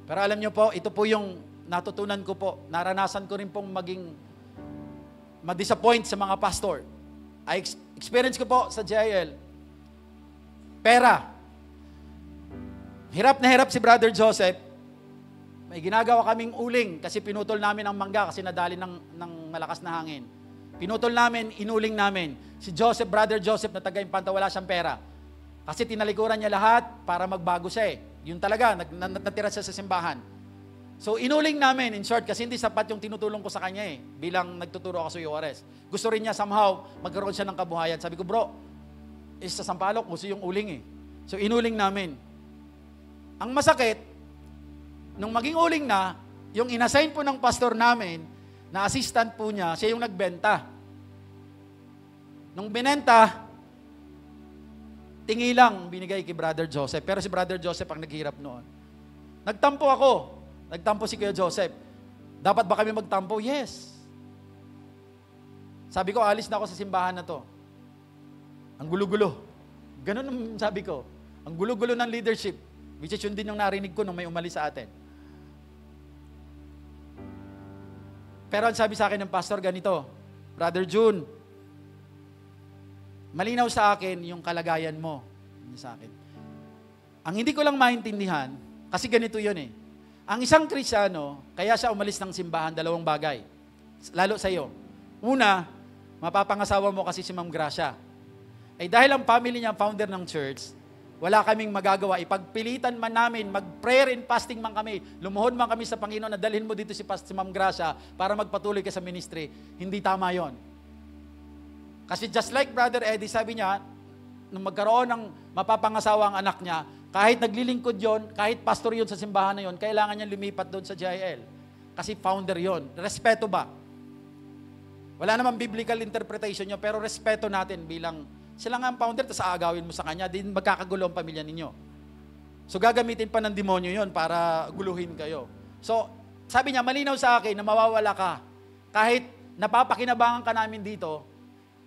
Pero alam nyo po, ito po yung natutunan ko po. Naranasan ko rin pong maging ma-disappoint sa mga pastor. Experience ko po sa JIL. Pera. Hirap na hirap si Brother Joseph. May ginagawa kaming uling kasi pinutol namin ang mangga kasi nadali ng malakas na hangin. Pinutol namin, inuling namin. Si Joseph, Brother Joseph na taga-Impanta, wala siyang pera. Kasi tinalikuran niya lahat para magbago siya eh. Yun talaga, natira siya sa simbahan. So inuling namin, in short, kasi hindi sapat yung tinutulong ko sa kanya eh, bilang nagtuturo ako sa URS. Gusto rin niya somehow magkaroon siya ng kabuhayan. Sabi ko, bro, sa Sampaloc, gusto yung uling eh. So inuling namin. Ang masakit, nung maging uling na, yung inassign po ng pastor namin, na assistant po niya, siya yung nagbenta. Nung binenta, tingi lang binigay kay Brother Joseph. Pero si Brother Joseph ang naghirap noon. Nagtampo ako. Nagtampo si Kuya Joseph. Dapat ba kami magtampo? Yes. Sabi ko, alis na ako sa simbahan na to. Ang gulo-gulo. Ganun ang sabi ko. Ang gulo-gulo ng leadership. Which is yun din yung narinig ko nung may umalis sa atin. Pero ang sabi sa akin ng pastor ganito, Brother June, malinaw sa akin yung kalagayan mo. Sa akin. Ang hindi ko lang maintindihan, kasi ganito yun eh. Ang isang Kristiyano, kaya siya umalis ng simbahan, dalawang bagay. Lalo sa iyo. Una, mapapangasawa mo kasi si Ma'am Gracia. Ay dahil ang family niya founder ng church, wala kaming magagawa. Ipagpilitan man namin, mag-prayer and fasting man kami, lumuhod man kami sa Panginoon na dalhin mo dito si Ma'am Gracia para magpatuloy ka sa ministry. Hindi tama yon. Kasi just like Brother Eddie, sabi niya, nung magkaroon ng mapapangasawa ang anak niya, kahit naglilingkod yon, kahit pastor yon sa simbahan na yon, kailangan niya lumipat doon sa JIL. Kasi founder yon. Respeto ba? Wala namang biblical interpretation nyo, pero respeto natin bilang sila nga ang founder, tapos aagawin mo sa kanya, din magkakagulo ang pamilya ninyo. So gagamitin pa ng demonyo yon para guluhin kayo. So, sabi niya, malinaw sa akin na mawawala ka. Kahit napapakinabangan ka namin dito,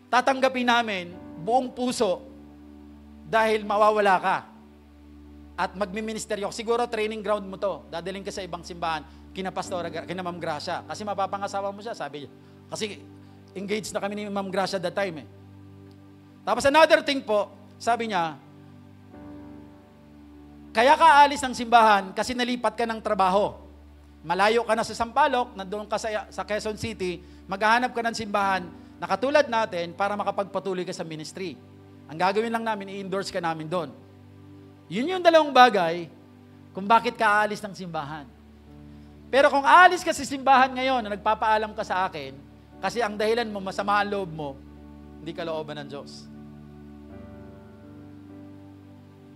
tatanggapin namin buong puso dahil mawawala ka. At magmiministeryo. Siguro training ground mo to. Dadaling ka sa ibang simbahan, kina Ma'am Gracia. Kasi mapapangasawa mo siya, sabi niya. Kasi engaged na kami ni Ma'am Gracia that time eh. Tapos another thing po, sabi niya, kaya ka aalis ng simbahan kasi nalipat ka ng trabaho. Malayo ka na sa Sampaloc, nandoon ka sa Quezon City, maghahanap ka ng simbahan na katulad natin para makapagpatuloy ka sa ministry. Ang gagawin lang namin, i-endorse ka namin doon. Yun yung dalawang bagay kung bakit ka aalis ng simbahan. Pero kung aalis ka sa simbahan ngayon na nagpapaalam ka sa akin, kasi ang dahilan mo, masama ang loob mo, hindi ka looban ng Diyos.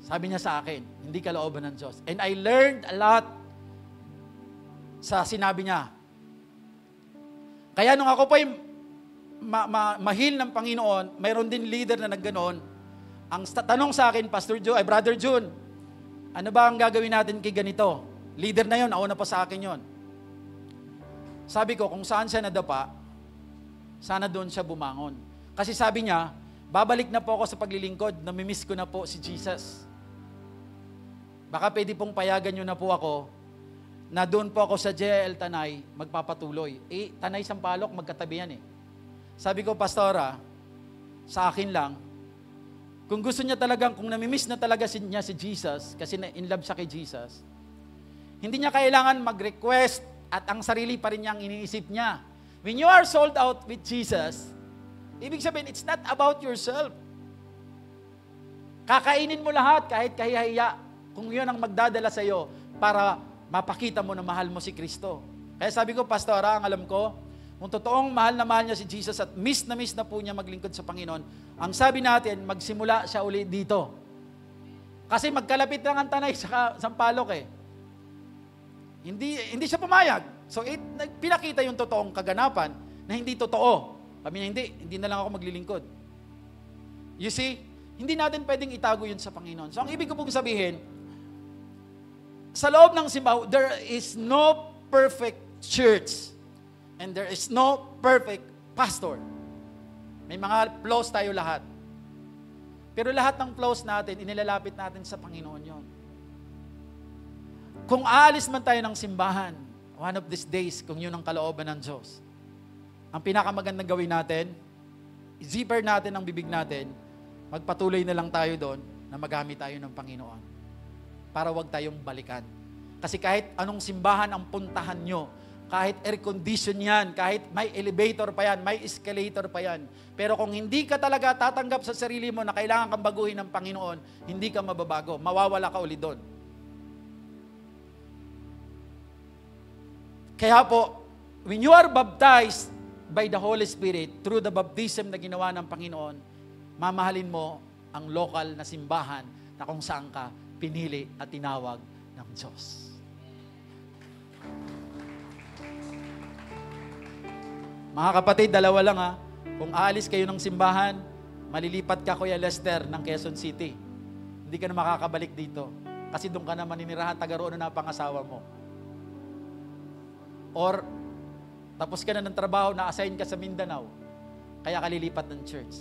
Sabi niya sa akin, hindi ka looban ng Diyos. And I learned a lot sa sinabi niya. Kaya nung ako po yung mahil ng Panginoon, mayroon din leader na nagganoon. Ang tanong sa akin, Brother June, ano ba ang gagawin natin kay ganito? Leader na yon, nauna pa sa akin yon. Sabi ko, kung saan siya nadapa, sana doon siya bumangon. Kasi sabi niya, babalik na po ako sa paglilingkod, namimiss ko na po si Jesus. Baka pwede pong payagan nyo na po ako na doon po ako sa JL Tanay magpapatuloy. Tanay Sampaloc, magkatabi yan eh. Sabi ko, Pastora, sa akin lang, kung gusto niya talagang, kung namimiss na talaga niya si Jesus, kasi in love siya kay Jesus, hindi niya kailangan mag-request at ang sarili pa rin niya ang iniisip niya. When you are sold out with Jesus, ibig sabihin, it's not about yourself. Kakainin mo lahat kahit kahihiya kung yun ang magdadala sa iyo para mapakita mo na mahal mo si Kristo. Kaya sabi ko, Pastora, ang alam ko, kung totoong mahal na mahal niya si Jesus at miss na po niya maglingkod sa Panginoon, ang sabi natin, magsimula siya uli dito. Kasi magkalapit lang ang Tanay sa Sampaloc eh. Hindi siya pumayag. So, pinakita yung totoong kaganapan na hindi totoo. Kami na hindi na lang ako maglilingkod. You see, hindi natin pwedeng itago yun sa Panginoon. So, ang ibig ko pong sabihin, sa loob ng simbahan, there is no perfect church and there is no perfect pastor. May mga flaws tayo lahat. Pero lahat ng flaws natin, inilalapit natin sa Panginoon yon. Kung aalis man tayo ng simbahan, one of these days, kung yun ang kalooban ng Diyos, ang pinakamagandang gawin natin, zipper natin ang bibig natin, magpatuloy na lang tayo doon na magamit tayo ng Panginoon para wag tayong balikan. Kasi kahit anong simbahan ang puntahan nyo, kahit air condition yan, kahit may elevator pa yan, may escalator pa yan, pero kung hindi ka talaga tatanggap sa sarili mo na kailangan kang baguhin ng Panginoon, hindi ka mababago, mawawala ka uli doon. Kaya po, when you are baptized by the Holy Spirit through the baptism na ginawa ng Panginoon, mamahalin mo ang local na simbahan na kung saan ka pinili at tinawag ng Diyos. Mga kapatid, dalawa lang ha. Kung aalis kayo ng simbahan, malilipat ka, Kuya Lester, ng Quezon City. Hindi ka na makakabalik dito. Kasi doon ka na maninirahan, taga roon na pangasawa mo. Or, tapos ka na ng trabaho, na-assign ka sa Mindanao, kaya ka lilipat ng church.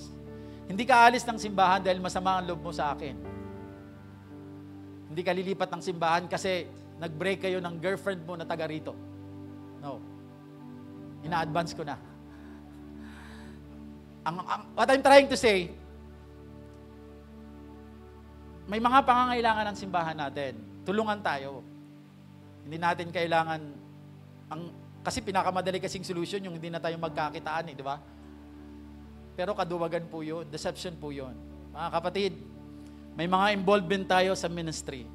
Hindi ka aalis ng simbahan dahil masama ang loob mo sa akin. Hindi ka lilipat ng simbahan kasi nag-break kayo ng girlfriend mo na taga rito. No. Ina-advance ko na. What I'm trying to say, may mga pangangailangan ng simbahan natin. Tulungan tayo. Hindi natin kailangan, kasi pinakamadali kasing solution yung hindi na tayo magkakitaan di ba? Pero kaduwagan po yun, deception po yun. Mga kapatid, may mga involvement tayo sa ministry.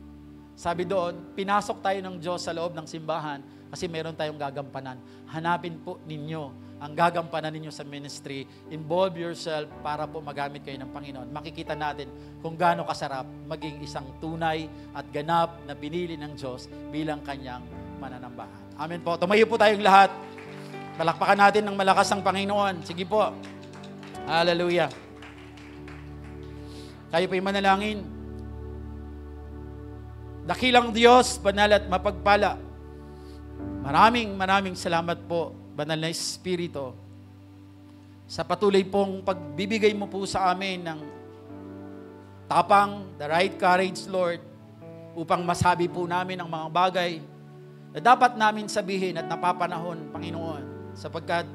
Sabi doon, pinasok tayo ng Diyos sa loob ng simbahan kasi meron tayong gagampanan. Hanapin po ninyo ang gagampanan ninyo sa ministry. Involve yourself para po magamit kayo ng Panginoon. Makikita natin kung gaano kasarap maging isang tunay at ganap na binili ng Diyos bilang kanyang mananambahan. Amen po. Tumayo po tayong lahat. Palakpakan natin ng malakas ang Panginoon. Sige po. Hallelujah. Tayo po yung manalangin. Dakilang Diyos, banal at mapagpala. Maraming salamat po, Banal na Espiritu, sa patuloy pong pagbibigay mo po sa amin ng tapang, the right courage, Lord, upang masabi po namin ang mga bagay na dapat namin sabihin at napapanahon, Panginoon, sapagkat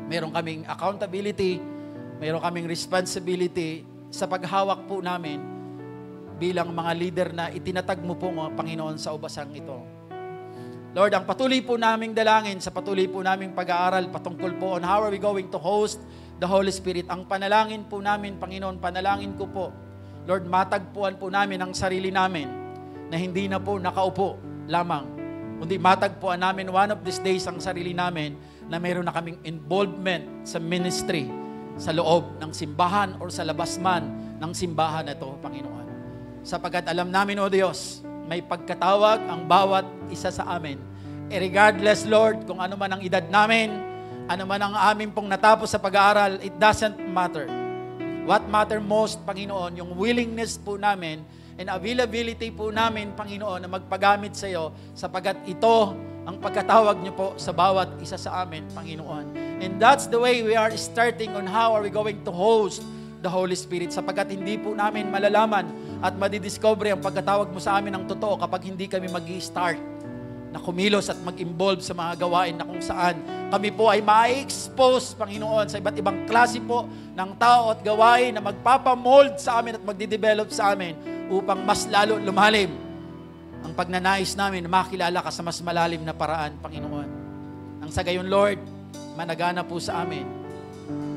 meron kaming accountability, meron kaming responsibility sa paghawak po namin bilang mga leader na itinatag mo po, Panginoon, sa ubasang ito. Lord, ang patuloy po naming dalangin sa patuloy po naming pag-aaral patungkol po on how are we going to host the Holy Spirit. Ang panalangin po namin, Panginoon, panalangin ko po, Lord, matagpuan po namin ang sarili namin na hindi na po nakaupo lamang, kundi matagpuan namin one of these days ang sarili namin na mayroon na kaming involvement sa ministry sa loob ng simbahan or sa labas man ng simbahan na ito, Panginoon. Sapagkat alam namin, O Diyos, may pagkatawag ang bawat isa sa amin. Regardless, Lord, kung ano man ang edad namin, ano man ang amin pong natapos sa pag-aaral, it doesn't matter. What matter most, Panginoon, yung willingness po namin and availability po namin, Panginoon, na magpagamit sa iyo, sapagkat ito ang pagkatawag niyo po sa bawat isa sa amin, Panginoon. And that's the way we are starting on how are we going to host the Holy Spirit, sapagkat hindi po namin malalaman at madidiscover ang pagkatawag mo sa amin ng totoo kapag hindi kami mag-i-start na kumilos at mag-involve sa mga gawain na kung saan kami po ay ma-expose, Panginoon, sa iba't ibang klase po ng tao at gawain na magpapamold sa amin at magdidevelop sa amin upang mas lalo lumalim ang pagnanais namin na makilala ka sa mas malalim na paraan, Panginoon. Ang sa gayon, Lord, managana po sa amin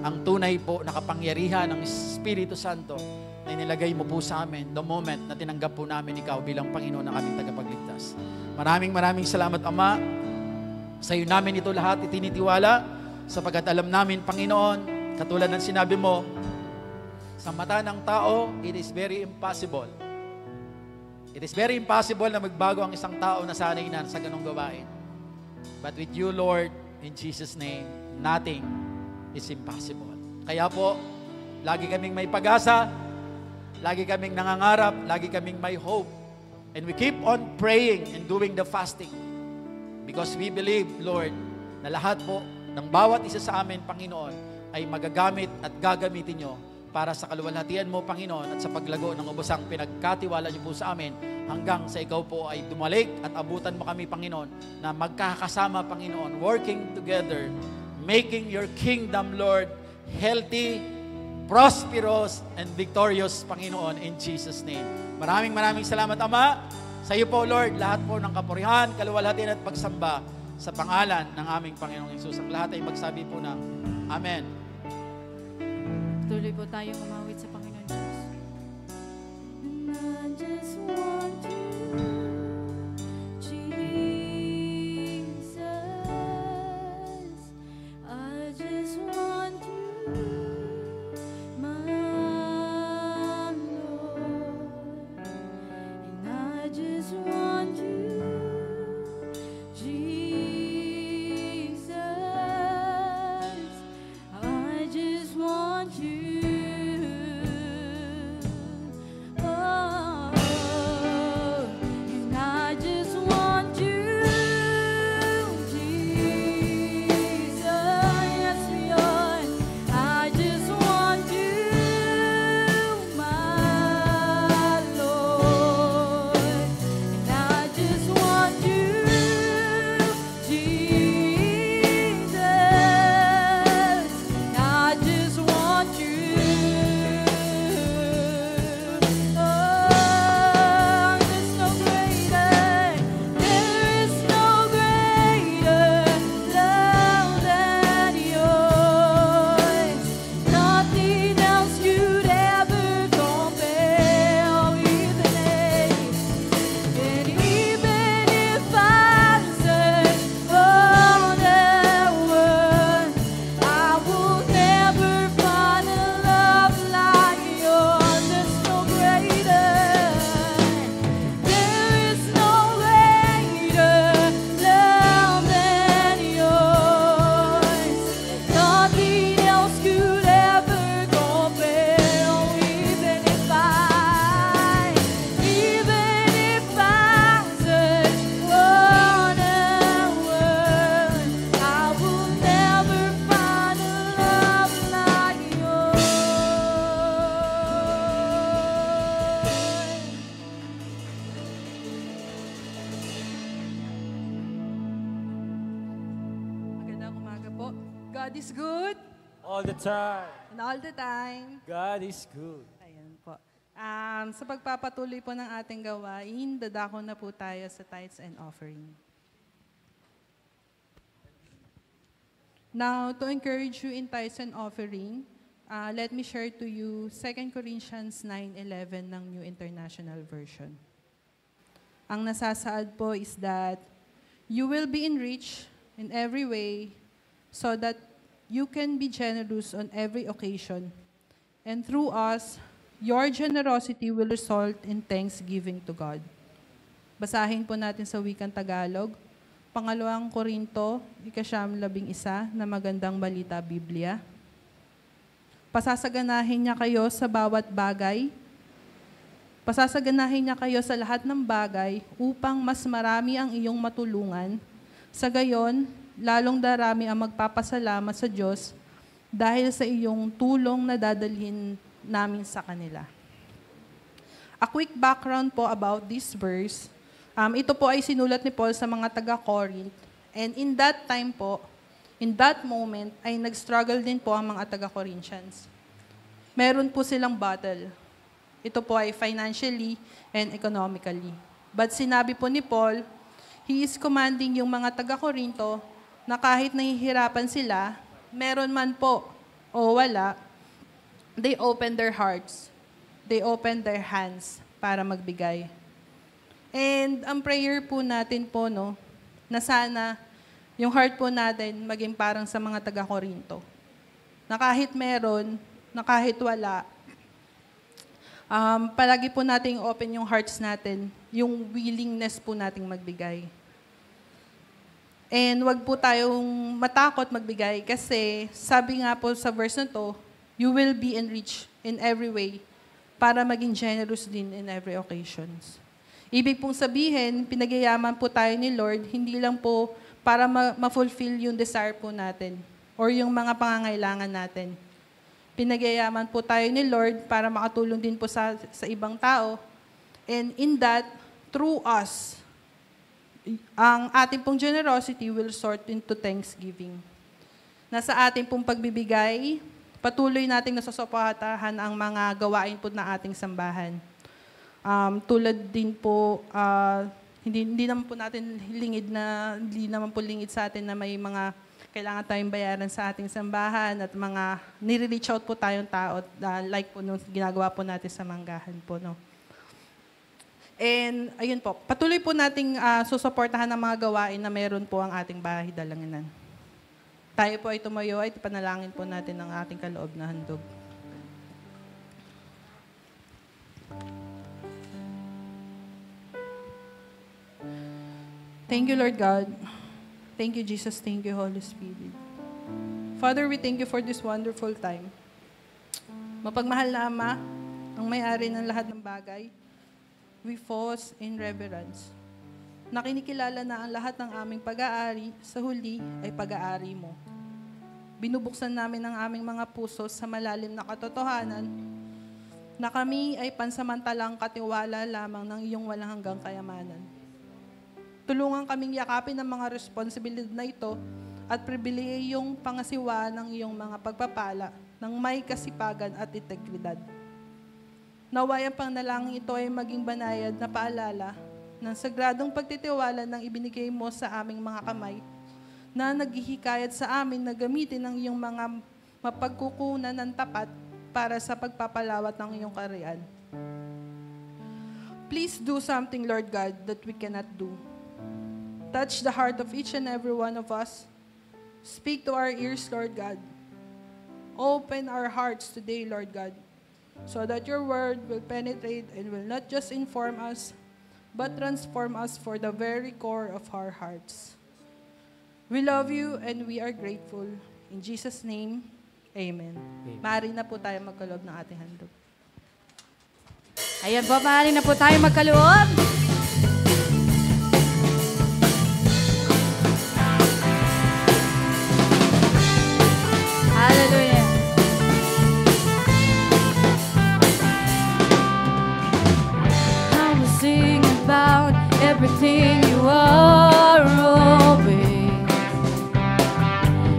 ang tunay po na kapangyarihan ng Espiritu Santo na inilagay mo po sa amin the moment na tinanggap po namin Ikaw bilang Panginoon na kaming tagapagligtas. Maraming salamat, Ama. Sa iyo namin ito lahat itinitiwala sapagkat alam namin, Panginoon, katulad ng sinabi mo, sa mata ng tao, it is very impossible. It is very impossible na magbago ang isang tao na sanay na sa ganong gawain. But with you, Lord, in Jesus' name, nothing is impossible. Kaya po, lagi kaming may pag-asa, lagi kaming nangangarap, lagi kaming may hope. And we keep on praying and doing the fasting. Because we believe, Lord, na lahat po ng bawat isa sa amin, Panginoon, ay magagamit at gagamitin nyo para sa kaluwalhatian mo, Panginoon, at sa paglago ng ubosang pinagkatiwala niyo po sa amin hanggang sa ikaw po ay dumalik at abutan mo kami, Panginoon, na magkakasama, Panginoon, working together, making your kingdom, Lord, healthy, prosperous, and victorious, Panginoon, in Jesus' name. Maraming salamat, Ama. Sa iyo po, Lord, lahat po ng kapurihan, kaluwalhatian at pagsamba sa pangalan ng aming Panginoong Hesus. Ang lahat ay magsabi po ng Amen. Tuloy po tayong umawit sa Panginoon Diyos. And I just want you, Jesus. I just want you, my Lord. And I just want you, Jesus. I just want you. God is good. All the time. And all the time. God is good. Ayan po. Sa pagpapatuloy po ng ating gawain, dadako na po tayo sa tithes and offering. Now, to encourage you in tithes and offering, let me share to you 2 Corinthians 9:11 ng New International Version. Ang nasasaad po is that you will be enriched in every way so that you can be generous on every occasion. And through us, your generosity will result in thanksgiving to God. Basahin po natin sa wikang Tagalog. Pangalawang Korinto, 11 na Magandang Balita Biblia. Pasasaganahin niya kayo sa bawat bagay. Pasasaganahin niya kayo sa lahat ng bagay upang mas marami ang iyong matulungan. Sa gayon, lalong darami ang magpapasalamat sa Diyos dahil sa iyong tulong na dadalhin namin sa kanila. A quick background po about this verse. Ito po ay sinulat ni Paul sa mga taga-Corinth. And in that time po, in that moment, ay nag-struggle din po ang mga taga-Corinthians. Meron po silang battle. Ito po ay financially and economically. But sinabi po ni Paul, he is commanding yung mga taga-Korinto na kahit nahihirapan sila, meron man po o wala, they open their hearts. They open their hands para magbigay. And ang prayer po natin po, no, na sana yung heart po natin maging parang sa mga taga-Korinto. Na kahit meron, na kahit wala, palagi po nating open yung hearts natin, yung willingness po nating magbigay. And wag po tayong matakot magbigay kasi sabi nga po sa verse na to, you will be enriched in every way para maging generous din in every occasions. Ibig pong sabihin, pinagyayaman po tayo ni Lord, hindi lang po para ma-fulfill yung desire po natin or yung mga pangangailangan natin. Pinagyayaman po tayo ni Lord para makatulong din po sa ibang tao. And in that, through us, ang ating pong generosity will sort into thanksgiving. Nasa ating pong pagbibigay, patuloy nating nasasuportahan ang mga gawain po na ating sambahan. Tulad din po, hindi naman po natin hindi naman po lingid sa atin na may mga kailangan tayong bayaran sa ating sambahan at mga nire-reach out po tayong tao like po nung ginagawa po natin sa manggahan po, no. And ayun po, patuloy po nating susuportahan ang mga gawain na meron po ang ating bahay dalanginan. Tayo po ay tumayo at ipanalangin po natin ang ating kaloob na handog. Thank you, Lord God. Thank you, Jesus. Thank you, Holy Spirit. Father, we thank you for this wonderful time. Mapagmahal na Ama, ang may-ari ng lahat ng bagay, we pause in reverence. Nakinikilala na ang lahat ng aming pag-aari, sa huli ay pag-aari mo. Binubuksan namin ang aming mga puso sa malalim na katotohanan na kami ay pansamantalang katiwala lamang ng iyong walang hanggang kayamanan. Tulungan kaming yakapin ang mga responsibilidad na ito at pribilehiyong pangasiwa ng iyong mga pagpapala ng may kasipagan at integridad. Naway ang panalangin ito ay maging banayad na paalala ng sagradong pagtitiwala ng ibinigay mo sa aming mga kamay na naghihikayat sa amin na gamitin ang iyong mga mapagkukunan ng tapat para sa pagpapalawat ng iyong kaharian. Please do something, Lord God, that we cannot do. Touch the heart of each and every one of us. Speak to our ears, Lord God. Open our hearts today, Lord God, so that your word will penetrate and will not just inform us, but transform us for the very core of our hearts. We love you and we are grateful. In Jesus' name, Amen. Maaari na po tayo magkaloob ng ating handog. Ayan po, maaari na po tayo magkaloob. Hallelujah. I will sing about everything you are, always.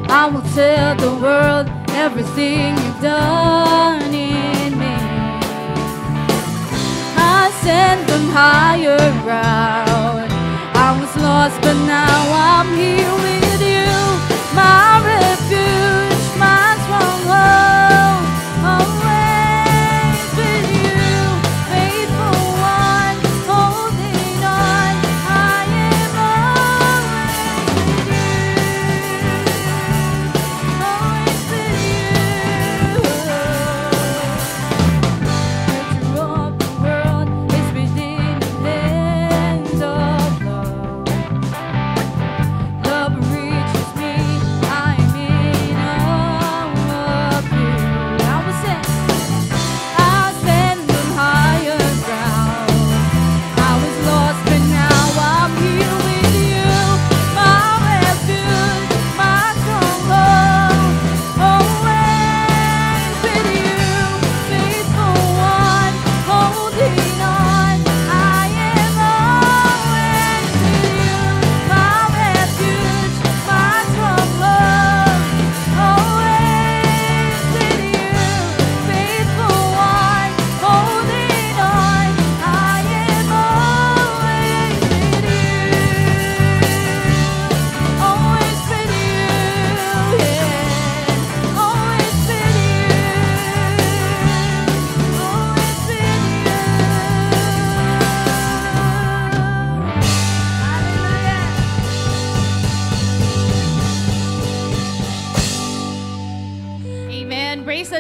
I will tell the world everything you've done in me. I sent them higher ground. I was lost, but now I'm here with you. My refuge, my stronghold, always with you. Faithful one, holding on. I am always with you. Always with you. Treasure of the world is within the hands of love. Love reaches me, I am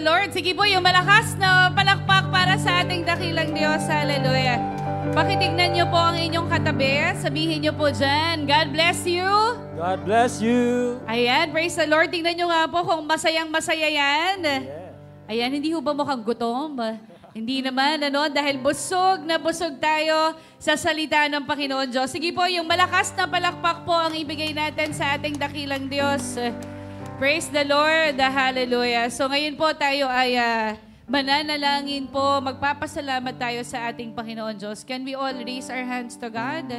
Lord. Sige po, yung malakas na palakpak para sa ating dakilang Diyos. Hallelujah. Pakitignan niyo po ang inyong katabi. Sabihin niyo po dyan, God bless you. God bless you. Ayan, praise the Lord. Tingnan niyo nga po kung masayang-masaya yan. Yeah. Ayan, hindi ho ba mukhang gutom? Hindi naman, dahil busog na busog tayo sa salita ng Panginoon Diyos. Sige po, yung malakas na palakpak po ang ibigay natin sa ating dakilang Diyos. Praise the Lord, hallelujah. So ngayon po tayo ay mananalangin po, magpapasalamat tayo sa ating Panginoon Diyos. Can we all raise our hands to God?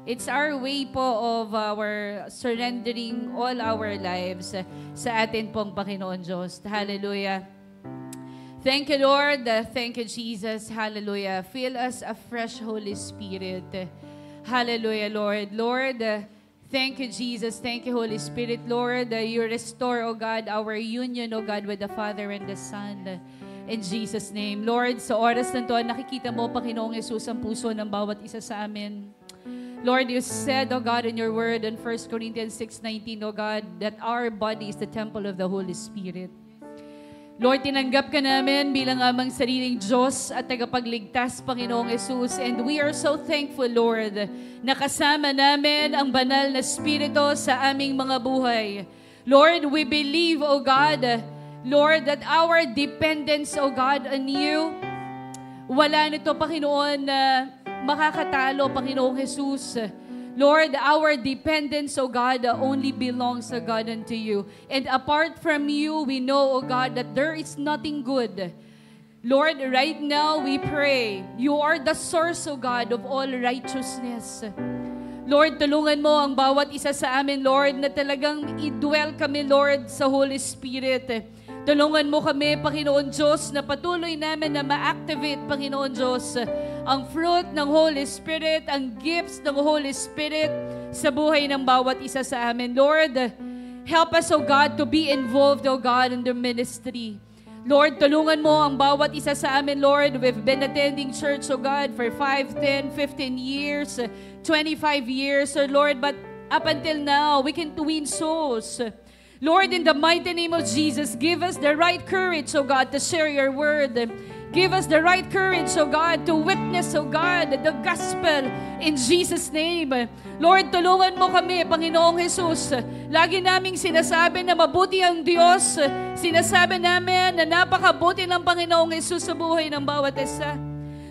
It's our way po of our surrendering all our lives sa atin pong Panginoon Diyos. Hallelujah. Thank you, Lord. Thank you, Jesus. Hallelujah. Fill us afresh, Holy Spirit. Hallelujah, Lord. Lord, thank you, Jesus. Thank you, Holy Spirit. Lord, you restore, O God, our union, O God, with the Father and the Son. In Jesus' name. Lord, sa oras na ito, nakikita mo, Panginoong Yesus, ang puso ng bawat isa sa amin. Lord, you said, O God, in your word in 1 Corinthians 6:19, O God, that our body is the temple of the Holy Spirit. Lord, tinanggap ka namin bilang amang sariling Diyos at tagapagligtas, Panginoong Yesus. And we are so thankful, Lord, na kasama namin ang banal na Espiritu sa aming mga buhay. Lord, we believe, O God, Lord, that our dependence, O God, on you, wala nito, Panginoon, na makakatalo, Panginoong Yesus. Lord, our dependence, O God, only belongs, O God, unto you. And apart from you, we know, O God, that there is nothing good. Lord, right now, we pray, you are the source, O God, of all righteousness. Lord, tulungan mo ang bawat isa sa amin, Lord, na talagang i-dwell kami, Lord, sa Holy Spirit. Tulungan mo kami, Panginoon Diyos, na patuloy namin na ma-activate, Panginoon Diyos, ang fruit ng Holy Spirit, ang gifts ng Holy Spirit sa buhay ng bawat isa sa amin. Lord, help us, O God, to be involved, O God, in the ministry. Lord, tulungan mo ang bawat isa sa amin, Lord. We've been attending church, O God, for 5, 10, 15 years, 25 years, O Lord, but up until now, we can win souls. Lord, in the mighty name of Jesus, give us the right courage, O God, to share your word. Give us the right courage, O God, to witness, O God, the gospel in Jesus' name. Lord, tulungan mo kami, Panginoong Jesus. Lagi naming sinasabi na mabuti ang Diyos. Sinasabi namin na napakabuti ng Panginoong Jesus sa buhay ng bawat isa.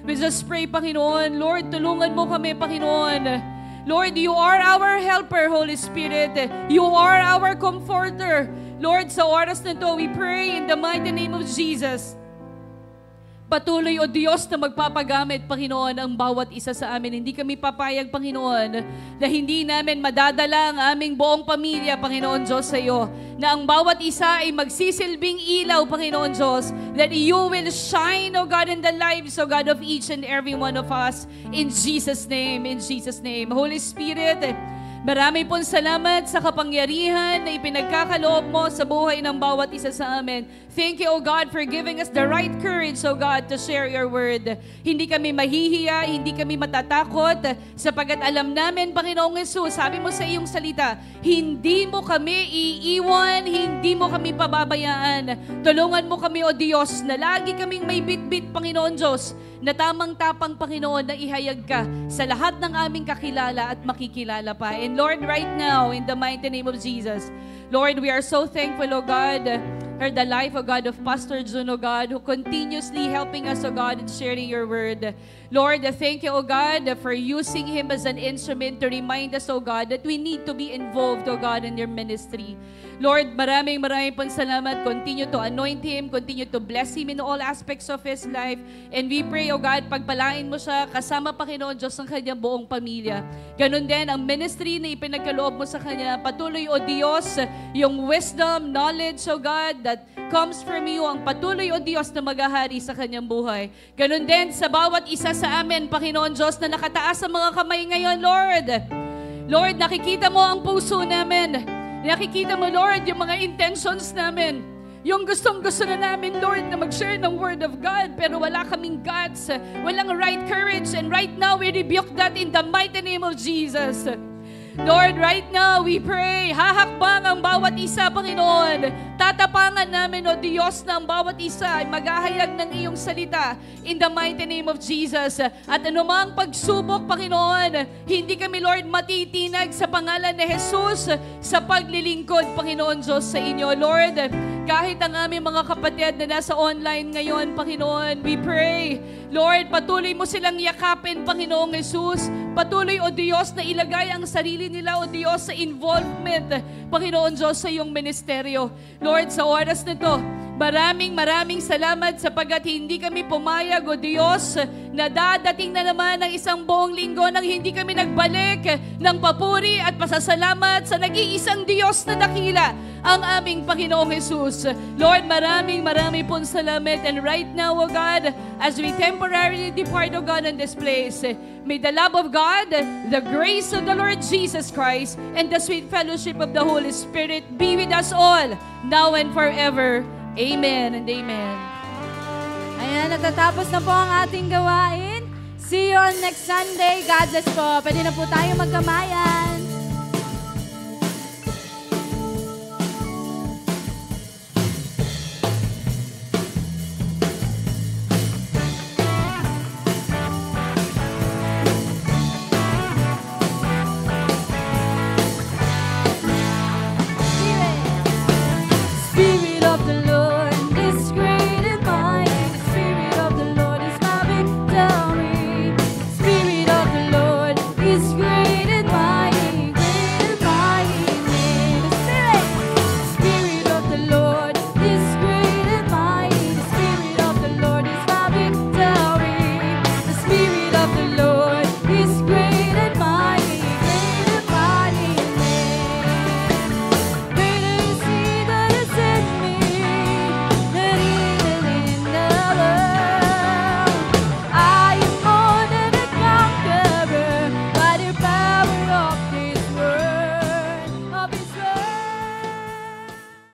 We just pray, Panginoon, Lord, tulungan mo kami, Panginoon. Lord, you are our helper, Holy Spirit. You are our comforter. Lord, sa oras na to, we pray in the mighty name of Jesus. Patuloy, O Diyos, na magpapagamit, Panginoon, ang bawat isa sa amin. Hindi kami papayag, Panginoon, na hindi namin madadala ang aming buong pamilya, Panginoon Diyos, sa iyo. Na ang bawat isa ay magsisilbing ilaw, Panginoon Diyos, that you will shine, O God, in the lives, O God, of each and every one of us. In Jesus' name, in Jesus' name. Holy Spirit, marami pong salamat sa kapangyarihan na ipinagkakaloob mo sa buhay ng bawat isa sa amin. Thank you, O God, for giving us the right courage, O God, to share your word. Hindi kami mahihiya, hindi kami matatakot, sapagat alam namin, Panginoong Yesus, sabi mo sa iyong salita, hindi mo kami iiwan, hindi mo kami pababayaan. Tulungan mo kami, O Diyos, na lagi kaming may bitbit, Panginoon Diyos, na tamang-tapang, Panginoon, na ihayag ka sa lahat ng aming kakilala at makikilala pa. And Lord, right now, in the mighty name of Jesus, Lord, we are so thankful, O God, for the life, O God, of Pastor Jun, O God, who continuously helping us, O God, in sharing your word. Lord, thank you, O God, for using him as an instrument to remind us, O God, that we need to be involved, O God, in your ministry. Lord, maraming pong salamat. Continue to anoint him, continue to bless him in all aspects of his life. And we pray, O God, pagpalain mo siya, kasama, Panginoon Diyos, ang kanyang buong pamilya. Ganon din ang ministry na ipinagkaloob mo sa kanya. Patuloy, O Diyos, yung wisdom, knowledge, O God, that comes from you, ang patuloy, O Diyos, na maghahari sa kanyang buhay. Ganon din sa bawat isa sa amin, Panginoon Diyos, na nakataas sa mga kamay ngayon, Lord. Lord, nakikita mo ang puso namin. Nakikita mo, Lord, yung mga intentions namin. Yung gustong-gusto na namin, Lord, na mag-share ng Word of God, pero wala kaming guts, walang right courage, and right now, we rebuke that in the mighty name of Jesus. Lord, right now, we pray, hahakbang ang bawat isa, Panginoon. Tatapangan namin, O Diyos, na ang bawat isa ay maghahayag ng iyong salita in the mighty name of Jesus. At anumang pagsubok, Panginoon, hindi kami, Lord, matitinag sa pangalan ni Jesus sa paglilingkod, Panginoon Diyos, sa inyo. Lord, kahit ang aming mga kapatid na nasa online ngayon, Panginoon, we pray, Lord, patuloy mo silang yakapin, Panginoong Jesus. Patuloy, O Diyos, na ilagay ang sarili nila, O Diyos, sa involvement, Panginoon Diyos, sa iyong ministeryo. Lord, sa oras na to, maraming salamat sapagkat hindi kami pumayag, O Diyos, na dadating na naman ang isang buong linggo nang hindi kami nagbalik ng papuri at pasasalamat sa nag-iisang Diyos na dakila, ang aming Panginoong Jesus. Lord, maraming pong salamat. And right now, O God, as we temporarily depart, O God, in this place, may the love of God, the grace of the Lord Jesus Christ, and the sweet fellowship of the Holy Spirit be with us all, now and forever. Amen and amen. Ayan, natatapos na po ang ating gawain. See you on next Sunday. God bless po. Pwede na po tayo magkamayan.